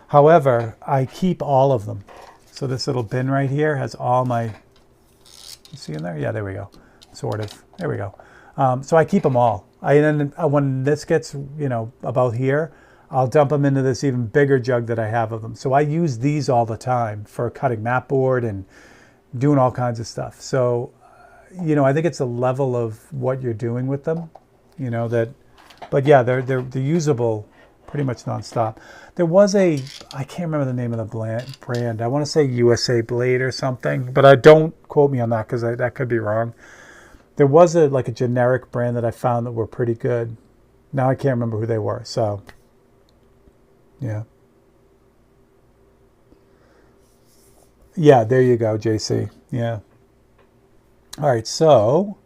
However, I keep all of them. So this little bin right here has all my, you see in there? Yeah, there we go. Sort of. There we go. So I keep them all. When this gets, about here, I'll dump them into this even bigger jug that I have of them. So I use these all the time for cutting mat board and doing all kinds of stuff. So, I think it's a level of what you're doing with them, but yeah, they're usable pretty much nonstop. There was I can't remember the name of the brand. I want to say USA Blade or something, but I don't quote me on that because that could be wrong. There was a generic brand that I found that were pretty good. Now I can't remember who they were. So, yeah. Yeah, there you go, JC. Yeah. All right, so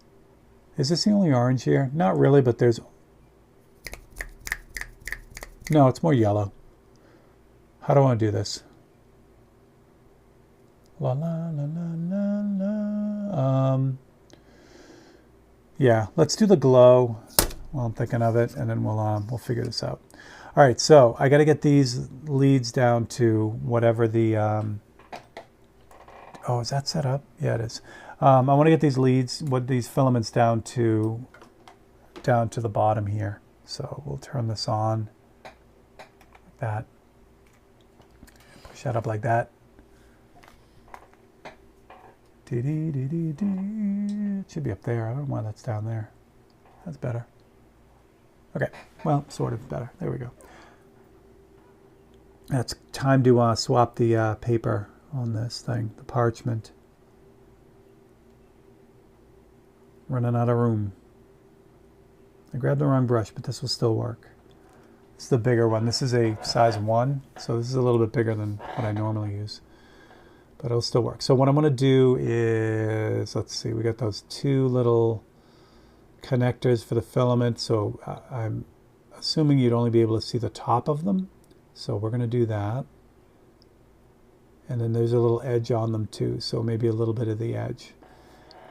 is this the only orange here? Not really, but there's... No, it's more yellow. How do I want to do this? La la la la la la. Yeah, let's do the glow while I'm thinking of it, and then we'll figure this out. All right, so I got to get these leads down to whatever the... Oh, is that set up? Yeah, it is. I want to get these leads, these filaments down to the bottom here. So we'll turn this on like that. Push that up like that. It should be up there. I don't know why that's down there. That's better. Okay, well, sort of better. There we go. It's time to swap the paper on this thing, the parchment. Running out of room. I grabbed the wrong brush, but this will still work. This is the bigger one. This is a size 1, so this is a little bit bigger than what I normally use. But it'll still work. So what I'm going to do is, let's see, we got those 2 little connectors for the filament. So I'm assuming you'd only be able to see the top of them. So we're going to do that. And then there's a little edge on them too, so maybe a little bit of the edge.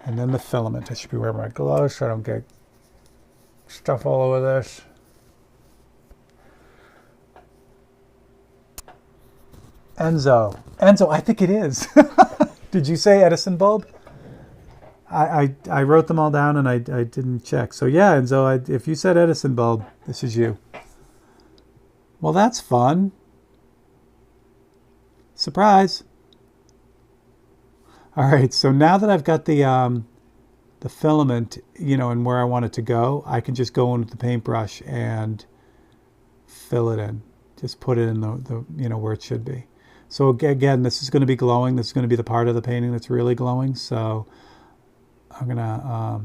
And then the filament. I should be wearing my gloves so I don't get stuff all over this. Enzo, I think it is. Did you say Edison bulb? I wrote them all down and I didn't check. So yeah, Enzo, if you said Edison bulb, this is you. Well, that's fun. Surprise. All right, so now that I've got the filament, and where I want it to go, I can just go in with the paintbrush and fill it in. Just put it in the where it should be. So again, this is going to be glowing. This is going to be the part of the painting that's really glowing. So I'm gonna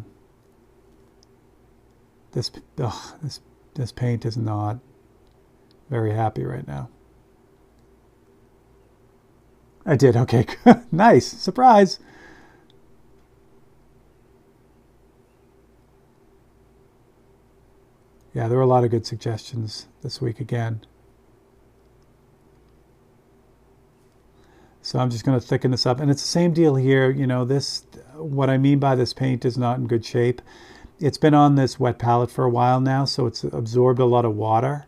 this paint is not very happy right now. I did. Okay. Nice. Surprise. Yeah, there were a lot of good suggestions this week again. So I'm just going to thicken this up. And it's the same deal here. You know, this, what I mean by this paint is not in good shape. It's been on this wet palette for a while now, so it's absorbed a lot of water.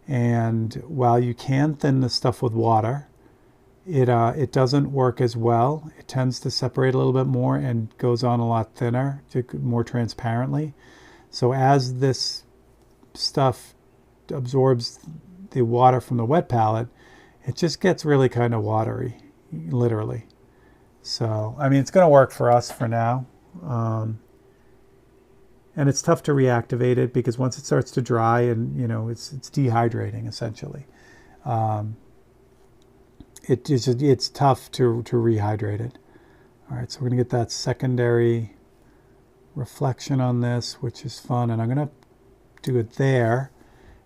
And while you can thin the stuff with water, it doesn't work as well. It tends to separate a little bit more and goes on a lot thinner, more transparently. So as this stuff absorbs the water from the wet palette, it just gets really kind of watery, literally. So, I mean, it's going to work for us for now. And it's tough to reactivate it because once it starts to dry and, you know, it's dehydrating essentially. It's tough to rehydrate it. All right, so we're going to get that secondary reflection on this, which is fun. And I'm going to do it there.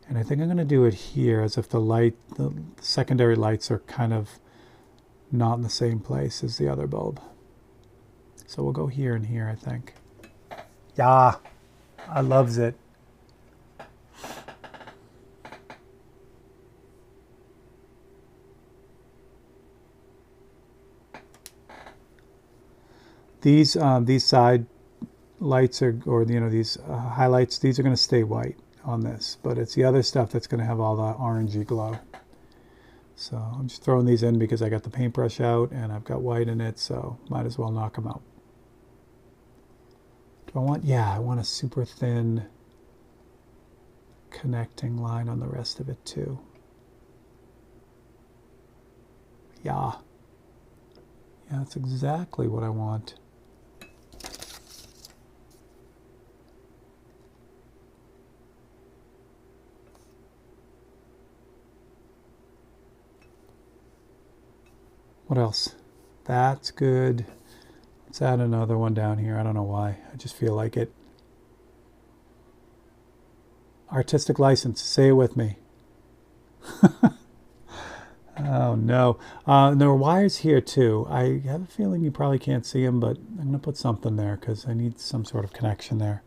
And I think I'm going to do it here as if the secondary lights are kind of not in the same place as the other bulb. So we'll go here and here, I think. Yeah, I loves it. These side lights or you know, these highlights, these are going to stay white on this, but it's the other stuff that's going to have all the orangey glow. So I'm just throwing these in because I got the paintbrush out and I've got white in it, so might as well knock them out. Do I want, yeah, I want a super thin connecting line on the rest of it too. Yeah. Yeah, that's exactly what I want. What else? That's good. Let's add another one down here. I don't know why. I just feel like it. Artistic license. Say it with me. Oh, no. There are wires here, too. I have a feeling you probably can't see them, but I'm going to put something there because I need some sort of connection there.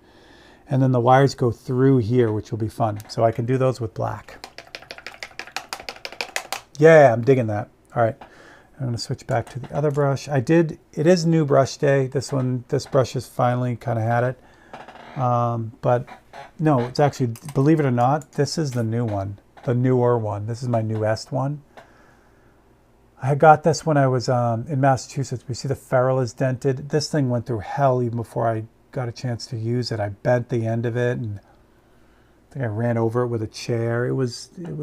And then the wires go through here, which will be fun. So I can do those with black. Yeah, I'm digging that. All right. I'm going to switch back to the other brush. It is new brush day. This brush has finally kind of had it. But no, it's actually, believe it or not, this is the new one, the newer one. This is my newest one. I got this when I was in Massachusetts. We see the ferrule is dented. This thing went through hell even before I got a chance to use it. I bent the end of it and I think I ran over it with a chair. It was in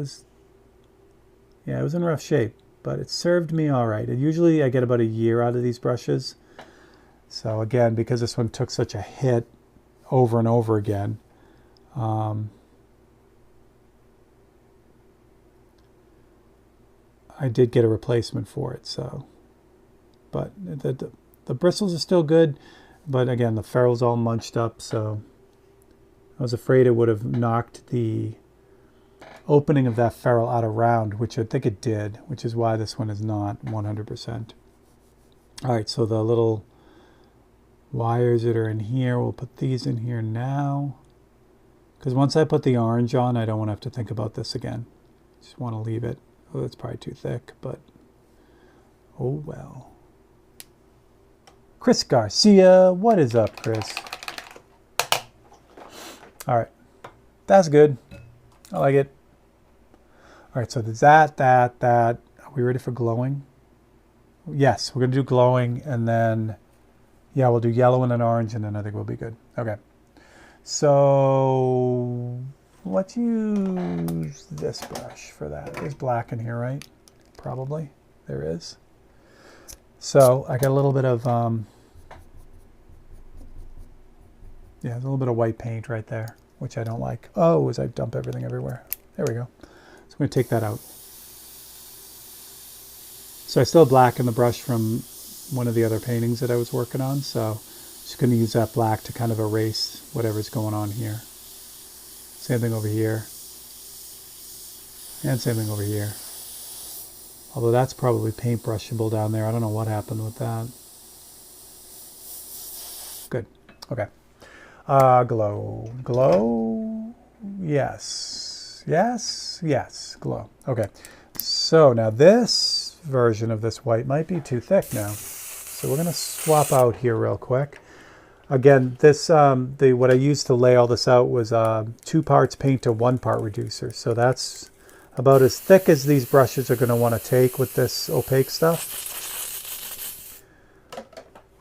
rough shape. But it served me all right. And usually I get about a year out of these brushes. So again, because this one took such a hit over and over again, I did get a replacement for it. So, but the bristles are still good. But again, the ferrule's all munched up. So I was afraid it would have knocked the opening of that ferrule out around, which I think it did, which is why this one is not 100%. All right, so the little wires that are in here, we'll put these in here now. Because once I put the orange on, I don't want to have to think about this again. Just want to leave it. Oh, that's probably too thick, but oh well. Chris Garcia, what is up, Chris? All right, that's good. I like it. All right, so there's that. Are we ready for glowing? Yes, we're going to do glowing, and then, yeah, we'll do yellow and an orange, and then I think we'll be good. Okay. So let's use this brush for that. There's black in here, right? Probably. There is. So I got a little bit of, there's a little bit of white paint right there, which I don't like. Oh, as I dump everything everywhere. There we go. So I'm going to take that out. So I still have black in the brush from one of the other paintings that I was working on. So I'm just going to use that black to kind of erase whatever's going on here. Same thing over here. And same thing over here. Although that's probably paintbrushable down there. I don't know what happened with that. Good. Okay. Glow. Glow. Yes. Yes. Yes. Glow. Okay. So now this version of this white might be too thick now. So we're going to swap out here real quick. Again, this what I used to lay all this out was 2 parts paint to 1 part reducer. So that's about as thick as these brushes are going to want to take with this opaque stuff.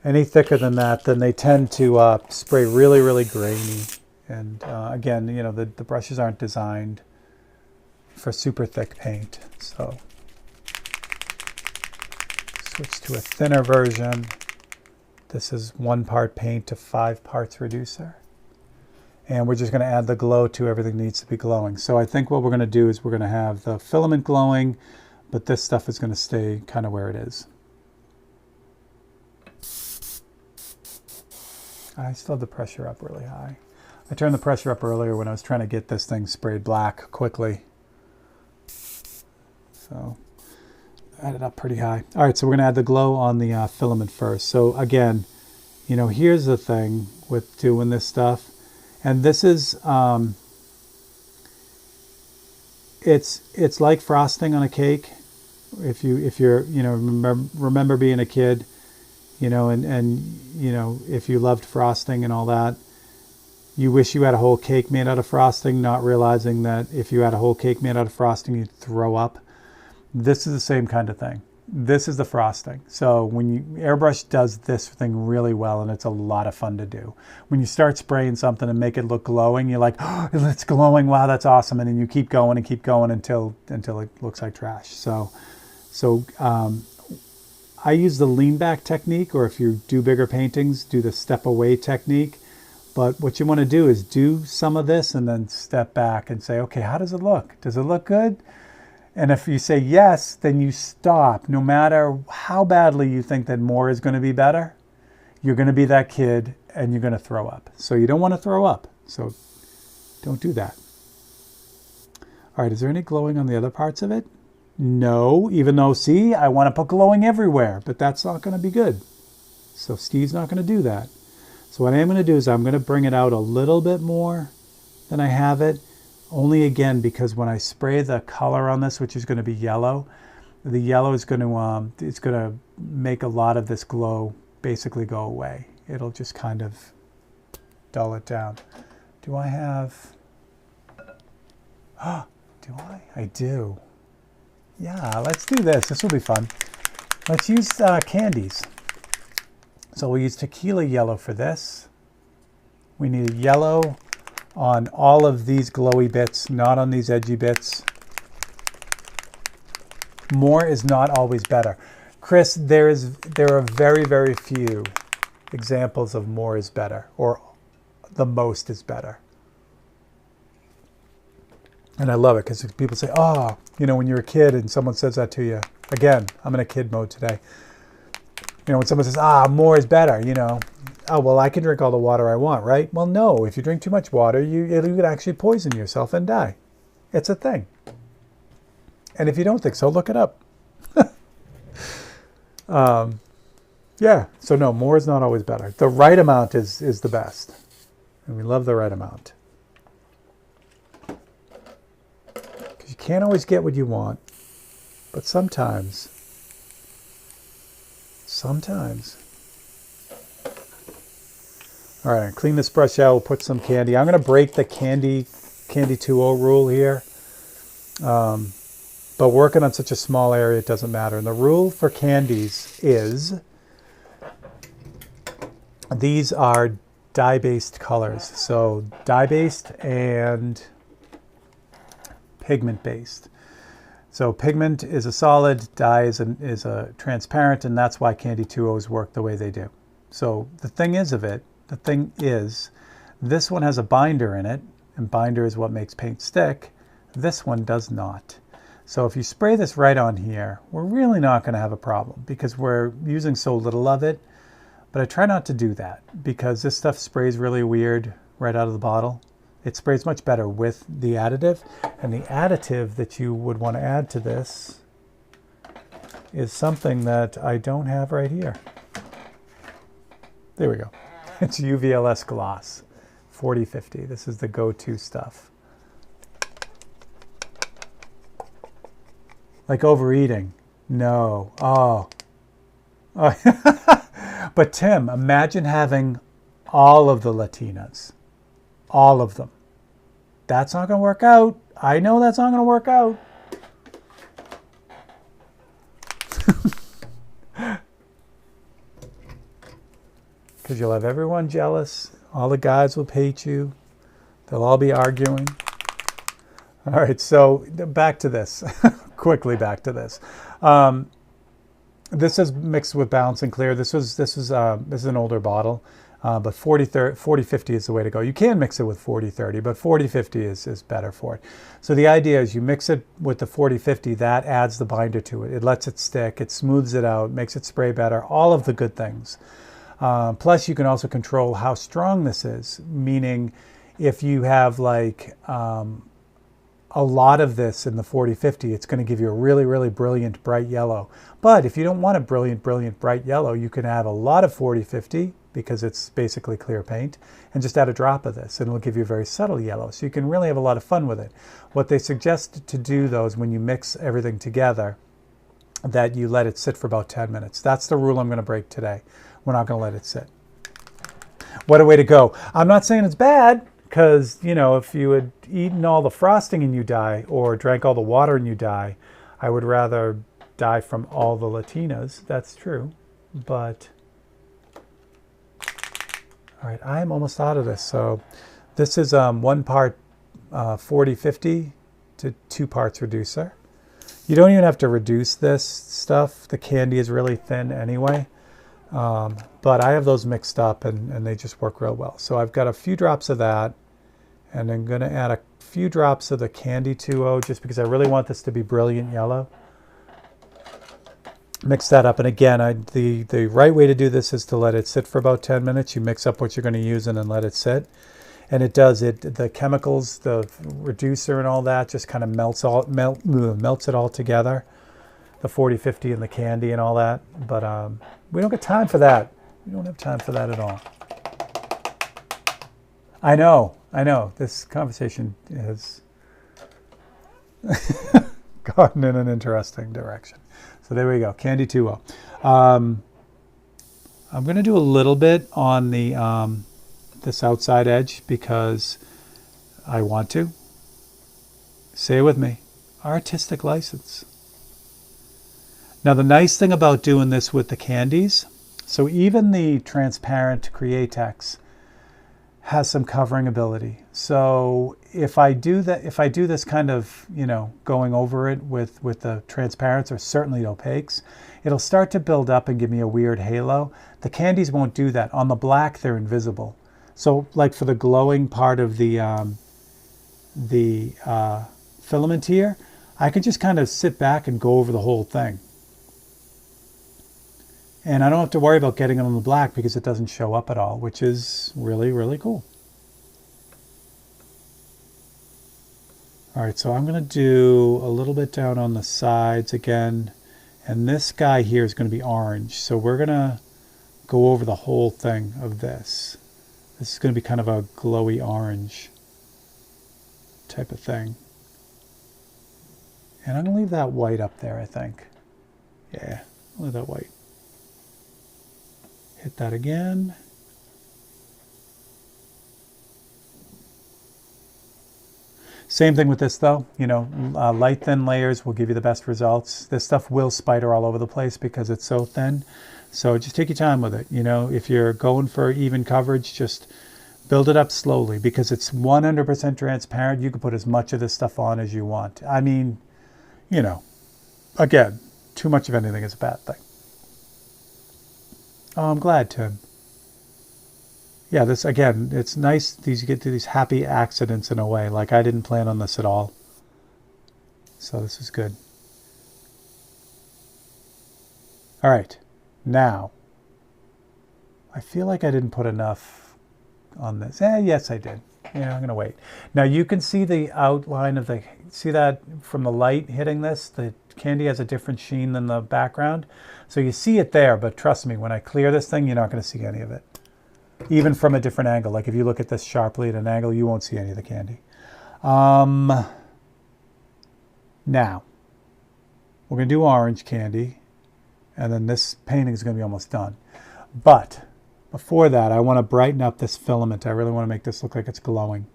Any thicker than that, then they tend to spray really, really grainy. And again, you know, the brushes aren't designed for super thick paint. So switch to a thinner version. This is 1 part paint to 5 parts reducer. And we're just going to add the glow to everything that needs to be glowing. So I think what we're going to do is we're going to have the filament glowing, but this stuff is going to stay kind of where it is. I still have the pressure up really high. I turned the pressure up earlier when I was trying to get this thing sprayed black quickly. So add it up pretty high. All right, so we're going to add the glow on the filament first. So again, you know, here's the thing with doing this stuff. And this is, it's like frosting on a cake. If you're, you know, remember being a kid, you know, and you know, if you loved frosting and all that, you wish you had a whole cake made out of frosting, not realizing that if you had a whole cake made out of frosting, you'd throw up. This is the same kind of thing. This is the frosting. So when you airbrush does this thing really well, and it's a lot of fun to do. When you start spraying something and make it look glowing, you're like, oh, it's glowing. Wow, that's awesome. And then you keep going and keep going until it looks like trash. So I use the lean back technique, or if you do bigger paintings, do the step away technique. But what you want to do is do some of this and then step back and say, okay, how does it look? Does it look good? And if you say yes, then you stop. No matter how badly you think that more is going to be better, you're going to be that kid and you're going to throw up. So you don't want to throw up. So don't do that. All right, is there any glowing on the other parts of it? No, even though, see, I want to put glowing everywhere, but that's not going to be good. So Steve's not going to do that. So what I am going to do is I'm going to bring it out a little bit more than I have it. Only again because when I spray the color on this, which is going to be yellow, the yellow is going to it's going to make a lot of this glow basically go away. It'll just kind of dull it down. Do I have? Oh, do I? I do. Yeah, let's do this. This will be fun. Let's use candies. So we'll use tequila yellow for this. We need a yellow on all of these glowy bits, not on these edgy bits. More is not always better. Chris, there are very, very few examples of more is better, or the most is better. And I love it because people say, oh, you know, when you're a kid and someone says that to you, again, I'm in a kid mode today. You know, when someone says, more is better, you know, oh, well, I can drink all the water I want, right? Well, no, if you drink too much water, you could actually poison yourself and die. It's a thing. And if you don't think so, look it up. Yeah, so no, more is not always better. The right amount is the best. And we love the right amount. Because you can't always get what you want, but sometimes. All right, clean this brush out. We'll put some candy. I'm going to break the candy 2.0 rule here. But working on such a small area, it doesn't matter. And the rule for candies is these are dye-based colors. So dye-based and pigment-based. So pigment is a solid, dye is a transparent, and that's why Candy 2.0s work the way they do. So the thing is, this one has a binder in it, and binder is what makes paint stick. This one does not. So if you spray this right on here, we're really not going to have a problem because we're using so little of it. But I try not to do that because this stuff sprays really weird right out of the bottle. It sprays much better with the additive, and the additive that you would want to add to this is something that I don't have right here. There we go. It's UVLS gloss, 4050. This is the go-to stuff. Like overeating. No. Oh. But Tim, imagine having all of the Latinas. All of them. That's not going to work out. I know that's not going to work out. Because you'll have everyone jealous. All the guys will hate you. They'll all be arguing. All right, so back to this. Quickly back to this. This is mixed with Balancing Clear. This is an older bottle, but 40-50 is the way to go. You can mix it with 40-30, but 40-50 is better for it. So the idea is you mix it with the 40-50. That adds the binder to it. It lets it stick. It smooths it out. Makes it spray better. All of the good things. Plus, you can also control how strong this is, meaning if you have like a lot of this in the 40-50, it's going to give you a really, really brilliant bright yellow. But if you don't want a brilliant, brilliant bright yellow, you can have a lot of 40-50 because it's basically clear paint, and just add a drop of this and it'll give you a very subtle yellow. So you can really have a lot of fun with it. What they suggest to do though is when you mix everything together, that you let it sit for about 10 minutes. That's the rule I'm going to break today. We're not going to let it sit. What a way to go. I'm not saying it's bad, because, you know, if you had eaten all the frosting and you die, or drank all the water and you die, I would rather die from all the Latinas. That's true. But, all right, I'm almost out of this. So this is 1 part 40-50 to 2 parts reducer. You don't even have to reduce this stuff. The candy is really thin anyway. But I have those mixed up and they just work real well. So I've got a few drops of that, and I'm going to add a few drops of the Candy 2.0 just because I really want this to be brilliant yellow. Mix that up, and again, the right way to do this is to let it sit for about 10 minutes. You mix up what you're going to use and then let it sit. And it does it. The chemicals, the reducer and all that just kind of melts it all together. The 40-50 and the candy and all that. But we don't get time for that. We don't have time for that at all. I know. This conversation has gotten in an interesting direction. So there we go. Candy 2.0. I'm going to do a little bit on the this outside edge because I want to. Say it with me. Artistic license. Now the nice thing about doing this with the candies, so even the transparent Createx has some covering ability. So if I do this kind of, you know, going over it with the transparents or certainly opaques, it'll start to build up and give me a weird halo. The candies won't do that. On the black, they're invisible. So like for the glowing part of the filament here, I can just kind of sit back and go over the whole thing. And I don't have to worry about getting it on the black because it doesn't show up at all, which is really, really cool. All right, so I'm going to do a little bit down on the sides again. And this guy here is going to be orange. So we're going to go over the whole thing of this. This is going to be kind of a glowy orange type of thing. And I'm going to leave that white up there, I think. Yeah, I'll leave that white. Hit that again. Same thing with this though, you know, light thin layers will give you the best results. This stuff will spider all over the place because it's so thin. So just take your time with it. You know, if you're going for even coverage, just build it up slowly because it's 100% transparent. You can put as much of this stuff on as you want. I mean, you know, again, too much of anything is a bad thing. Oh, I'm glad, Tim. Yeah, this, again, it's nice. You get to these happy accidents in a way. Like I didn't plan on this at all. So this is good. All right. Now, I feel like I didn't put enough on this. Yes, I did. Yeah, I'm going to wait. Now you can see the outline of see that from the light hitting this, the candy has a different sheen than the background. So you see it there, but trust me, when I clear this thing, you're not going to see any of it. Even from a different angle. Like if you look at this sharply at an angle, you won't see any of the candy. Now, we're going to do orange candy, and then this painting is going to be almost done. But before that, I want to brighten up this filament. I really want to make this look like it's glowing.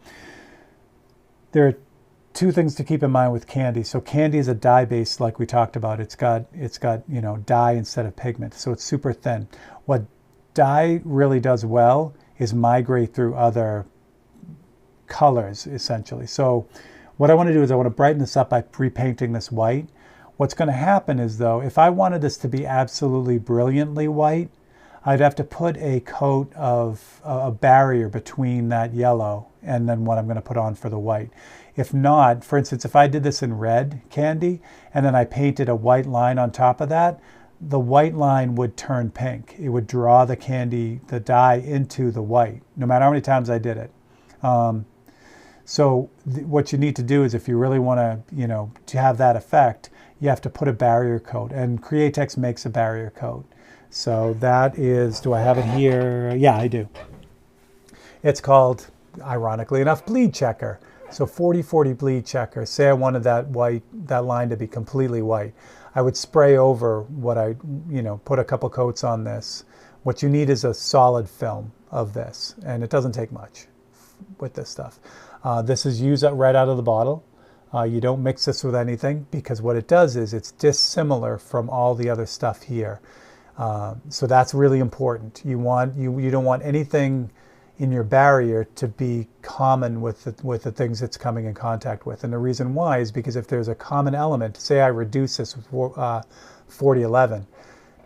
There are two things to keep in mind with candy. So candy is a dye base, like we talked about. It's got dye instead of pigment, so it's super thin. What dye really does well is migrate through other colors, essentially. So what I want to do is I want to brighten this up by repainting this white. What's going to happen is, though, if I wanted this to be absolutely brilliantly white, I'd have to put a coat of a barrier between that yellow and then what I'm going to put on for the white. If not, for instance, if I did this in red candy and then I painted a white line on top of that, the white line would turn pink. It would draw the candy, the dye, into the white, no matter how many times I did it. What you need to do is, if you really want to have that effect, you have to put a barrier coat, and Createx makes a barrier coat. So that is, do I have it here? Yeah, I do. It's called, ironically enough, bleed checker. So 40-40 bleed checker. Say I wanted that line to be completely white. I would spray over put a couple coats on this. What you need is a solid film of this, and it doesn't take much with this stuff. This is used right out of the bottle. You don't mix this with anything, because what it does is it's dissimilar from all the other stuff here. So that's really important. You don't want anything in your barrier to be common with the things it's coming in contact with. And the reason why is because if there's a common element, say I reduce this with 4011,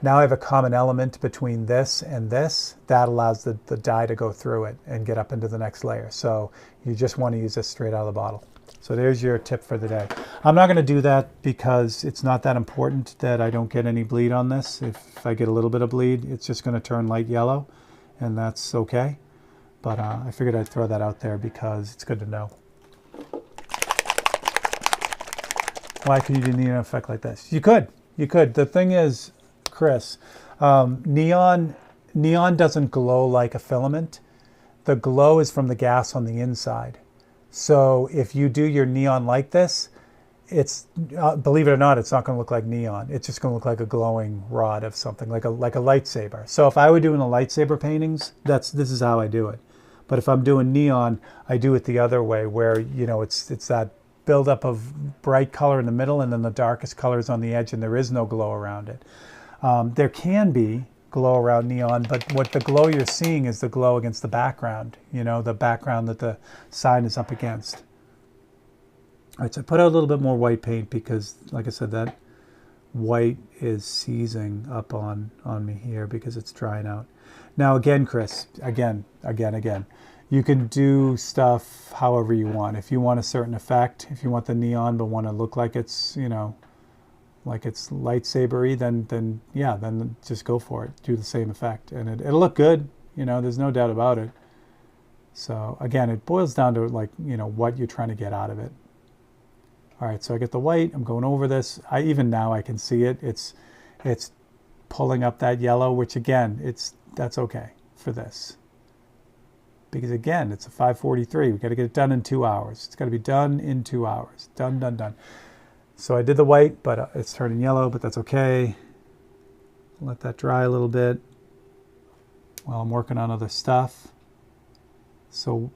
now I have a common element between this and this, that allows the dye to go through it and get up into the next layer. So you just want to use this straight out of the bottle. So there's your tip for the day. I'm not going to do that because it's not that important that I don't get any bleed on this. If I get a little bit of bleed, it's just going to turn light yellow, and that's okay. But I figured I'd throw that out there because it's good to know. Why could you need an effect like this? You could. The thing is, Chris, neon doesn't glow like a filament. The glow is from the gas on the inside. So if you do your neon like this, it's believe it or not, it's not going to look like neon. It's just going to look like a glowing rod of something, like a lightsaber. So if I were doing the lightsaber paintings, this is how I do it. But if I'm doing neon, I do it the other way, where it's that buildup of bright color in the middle, and then the darkest color is on the edge, and there is no glow around it. There can be glow around neon, but what the glow you're seeing is the glow against the background, the background that the sign is up against. All right, so I put out a little bit more white paint because, like I said, that white is seizing up on me here because it's drying out. Now again, Chris, again, you can do stuff however you want. If you want a certain effect, if you want the neon but want to look like it's, like it's lightsaber-y, then just go for it. Do the same effect, and it'll look good. There's no doubt about it. So again, it boils down to what you're trying to get out of it. All right, so I get the white. I'm going over this. Even now I can see it. It's pulling up that yellow, which again, that's okay for this. Because again, it's a 5:43. We got to get it done in 2 hours. It's got to be done in 2 hours. Done. So I did the white, but it's turning yellow, but that's okay. Let that dry a little bit while I'm working on other stuff. So,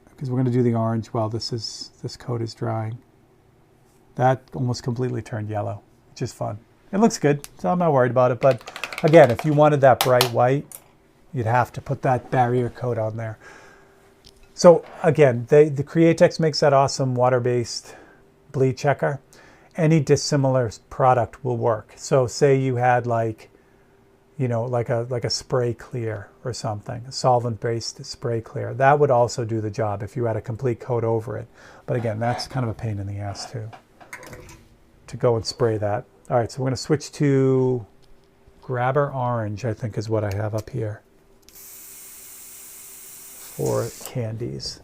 because we're going to do the orange while this coat is drying. That almost completely turned yellow, which is fun. It looks good, so I'm not worried about it. But again, if you wanted that bright white, you'd have to put that barrier coat on there. So again, the Createx makes that awesome water-based bleed checker. Any dissimilar product will work. So say you had like a spray clear or something, a solvent-based spray clear. That would also do the job if you had a complete coat over it. But again, that's kind of a pain in the ass too, to go and spray that. All right, so we're going to switch to Grabber Orange, I think is what I have up here for candies.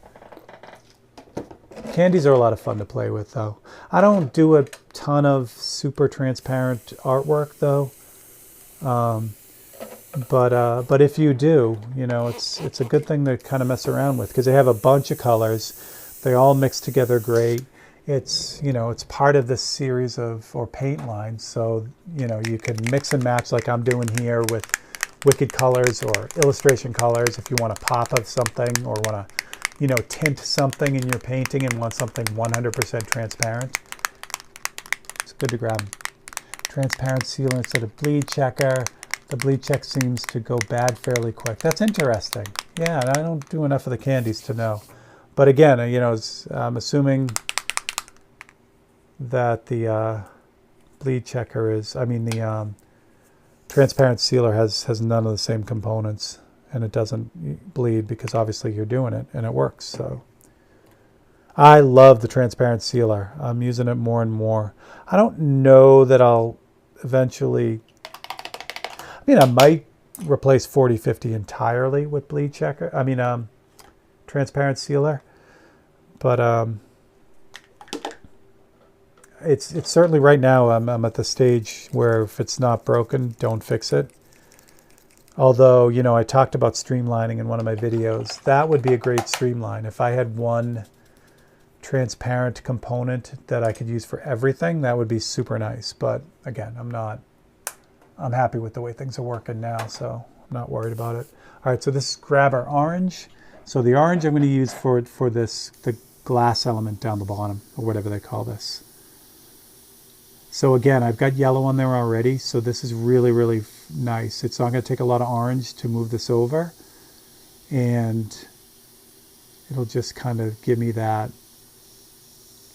Candies are a lot of fun to play with, though. I don't do a ton of super transparent artwork, though. But if you do, you know, it's a good thing to kind of mess around with, because they have a bunch of colors. They all mix together great. It's, you know, it's part of this series of, or paint lines. So, you know, you can mix and match like I'm doing here with Wicked colors or illustration colors if you want a pop of something, or want to, you know, tint something in your painting and want something 100% transparent. It's good to grab transparent sealer instead of bleed checker. The bleed check seems to go bad fairly quick. That's interesting. Yeah, I don't do enough of the candies to know. But again, you know, I'm assuming that the bleed checker is, I mean, the transparent sealer has none of the same components, and it doesn't bleed because obviously you're doing it and it works. So I love the transparent sealer. I'm using it more and more. I don't know that I'll eventually, I mean, I might replace 4050 entirely with bleed checker. I mean, transparent sealer, but it's certainly right now I'm at the stage where if it's not broken, don't fix it. Although, you know, I talked about streamlining in one of my videos. That would be a great streamline. If I had one transparent component that I could use for everything, that would be super nice. But again, I'm happy with the way things are working now, so I'm not worried about it. All right, so this grab our orange. So the orange I'm going to use for this, the glass element down the bottom, or whatever they call this. So again, I've got yellow on there already, so this is really, really nice. It's not going to take a lot of orange to move this over, and it'll just kind of give me that.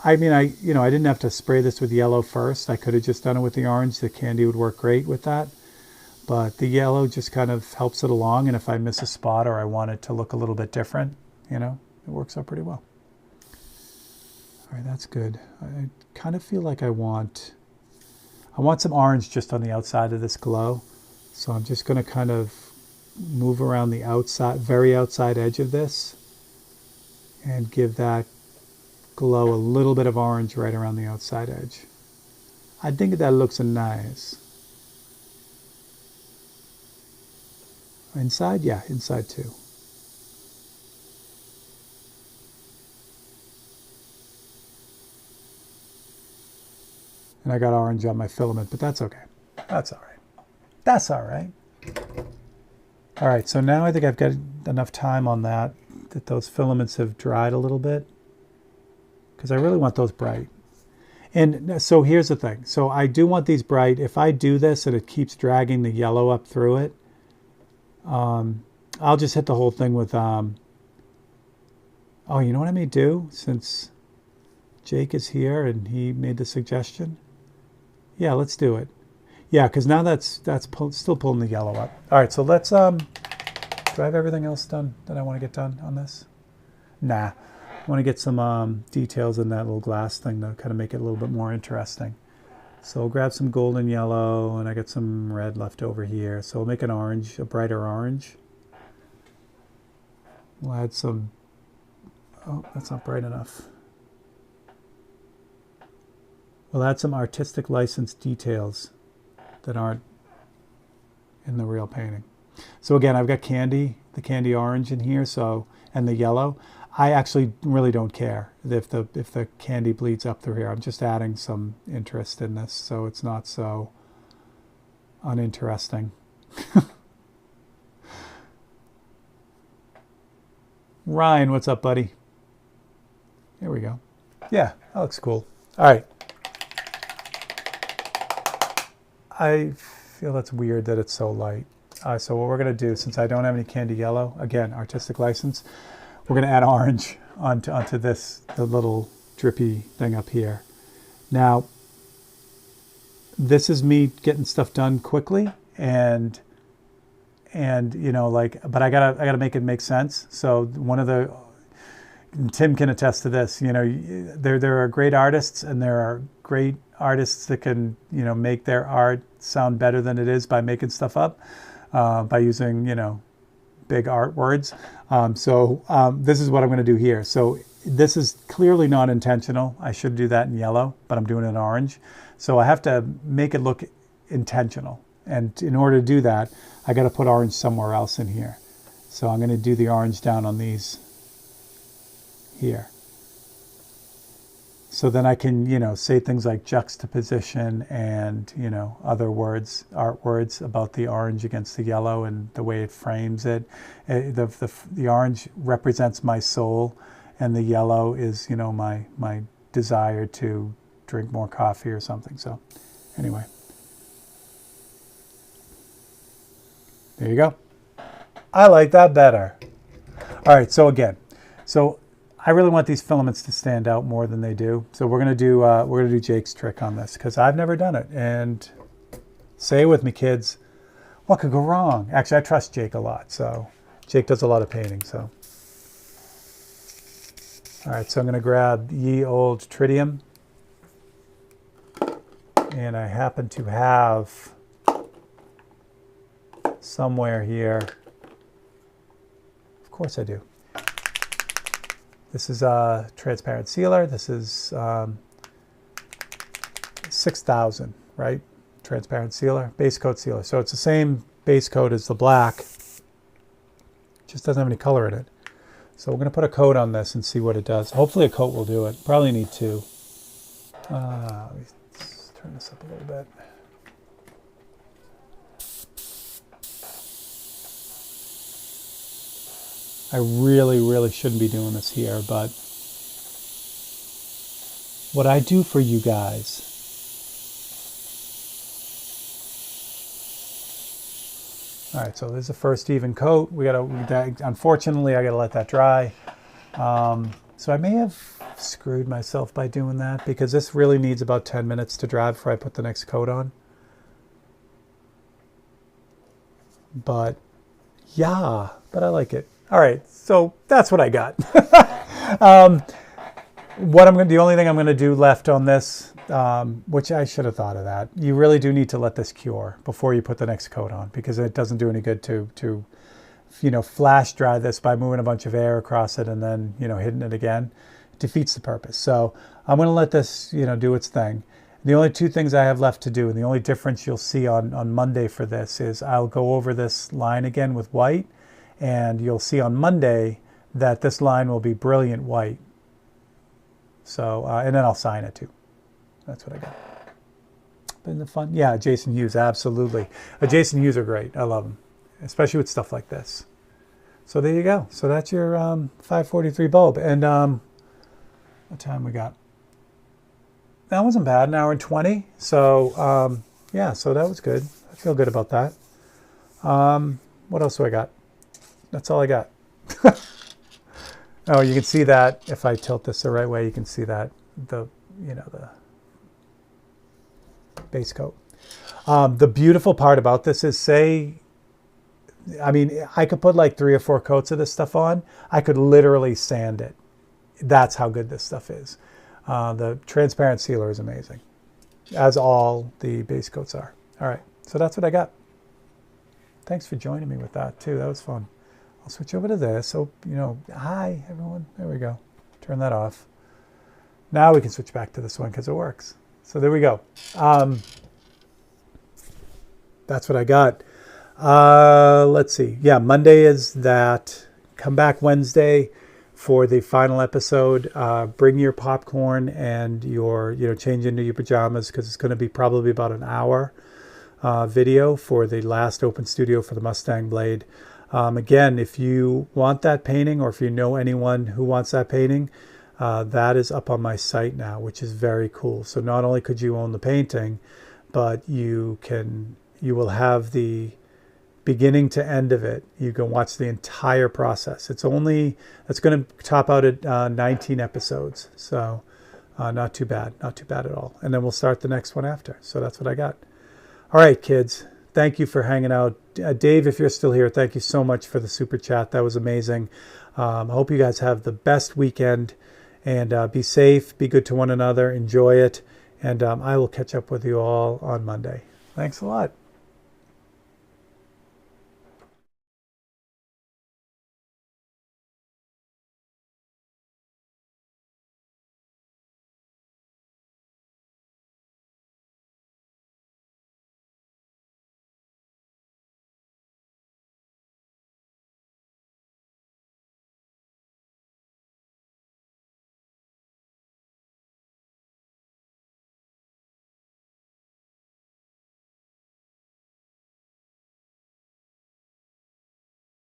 I mean, I didn't have to spray this with yellow first. I could have just done it with the orange. The candy would work great with that. But the yellow just kind of helps it along, and if I miss a spot or I want it to look a little bit different, you know, it works out pretty well. All right, that's good. I kind of feel like I want some orange just on the outside of this glow. So I'm just going to kind of move around the outside, very outside edge of this, and give that glow a little bit of orange right around the outside edge. I think that looks nice. Inside? Yeah, inside too. And I got orange on my filament, but that's okay. That's all right. That's all right. All right, so now I think I've got enough time on that those filaments have dried a little bit, because I really want those bright. And so here's the thing. So I do want these bright. If I do this and it keeps dragging the yellow up through it, I'll just hit the whole thing with, oh, you know what I may do, since Jake is here and he made the suggestion? Yeah, let's do it. Yeah, because now that's still pulling the yellow up. All right, so let's, do I have everything else done that I want to get done on this? Nah, I want to get some details in that little glass thing to kind of make it a little bit more interesting. So we'll grab some golden yellow, and I got some red left over here. So we'll make an orange, a brighter orange. We'll add some, oh, that's not bright enough. We'll add some artistic license details that aren't in the real painting. So again, I've got candy, the candy orange in here, so, and the yellow. I actually really don't care if the candy bleeds up through here. I'm just adding some interest in this, so it's not so uninteresting. Ryan, what's up, buddy? There we go. Yeah, that looks cool. All right. I feel that's weird that it's so light. So what we're going to do, since I don't have any candy yellow, again, artistic license, we're going to add orange onto this, the little drippy thing up here. Now, this is me getting stuff done quickly, and you know, like, but I gotta make it make sense. So one of the, Tim can attest to this, you know, there are great artists, and there are great artists that can, you know, make their art sound better than it is by making stuff up, by using, you know, big art words. This is what I'm going to do here. So this is clearly not intentional. I should do that in yellow, but I'm doing it in orange. So I have to make it look intentional. And in order to do that, I got to put orange somewhere else in here. So I'm going to do the orange down on these here. So then I can, you know, say things like juxtaposition and, you know, other words, art words about the orange against the yellow and the way it frames it. The orange represents my soul, and the yellow is, you know, my desire to drink more coffee or something. So anyway, there you go. I like that better. All right, so again, I really want these filaments to stand out more than they do. So we're gonna do Jake's trick on this because I've never done it. And say it with me, kids. What could go wrong? Actually, I trust Jake a lot. So Jake does a lot of painting. So all right, so I'm gonna grab Ye Old Tritium, and I happen to have somewhere here. Of course I do. This is a transparent sealer. This is 6,000, right? Transparent sealer, base coat sealer. So it's the same base coat as the black, just doesn't have any color in it. So we're going to put a coat on this and see what it does. Hopefully a coat will do it. Probably need two. Let's turn this up a little bit. I really shouldn't be doing this here, but what I do for you guys all right, so there's the first even coat. Unfortunately, I gotta let that dry. So I may have screwed myself by doing that because this really needs about 10 minutes to dry before I put the next coat on. But yeah, but I like it. All right, so that's what I got. The only thing I'm going to do left on this, which I should have thought of that, you really do need to let this cure before you put the next coat on because it doesn't do any good to you know, flash dry this by moving a bunch of air across it and then, you know, hitting it again. It defeats the purpose. So I'm going to let this, you know, do its thing. The only two things I have left to do, and the only difference you'll see on Monday for this is I'll go over this line again with white. And you'll see on Monday that this line will be brilliant white. So, and then I'll sign it too. That's what I got. Isn't it fun? Yeah, Jason Hughes, absolutely. Jason Hughes are great. I love them, especially with stuff like this. So there you go. So that's your 543 bulb. And what time we got? That wasn't bad, an hour and 20. So yeah, so that was good. I feel good about that. What else do I got? That's all I got. Oh, you can see that if I tilt this the right way, you can see that the base coat. The beautiful part about this is I could put like 3 or 4 coats of this stuff on. I could literally sand it. That's how good this stuff is. The transparent sealer is amazing, as all the base coats are. All right, so that's what I got. Thanks for joining me with that too. That was fun. I'll switch over to this. So, you know, hi everyone. There we go. Turn that off. Now we can switch back to this one because it works. So there we go. That's what I got. Let's see. Yeah, Monday is that. Come back Wednesday for the final episode. Bring your popcorn and your, change into your pajamas because it's going to be probably about an hour video for the last open studio for the Mustang Blade. Again, if you want that painting or if you know anyone who wants that painting, that is up on my site now, which is very cool. So not only could you own the painting, but you will have the beginning to end of it. You can watch the entire process. It's going to top out at 19 episodes. So not too bad at all. And then we'll start the next one after. So that's what I got. All right, kids. Thank you for hanging out. Dave, if you're still here, thank you so much for the super chat. That was amazing. I hope you guys have the best weekend and be safe, be good to one another, enjoy it. And I will catch up with you all on Monday. Thanks a lot.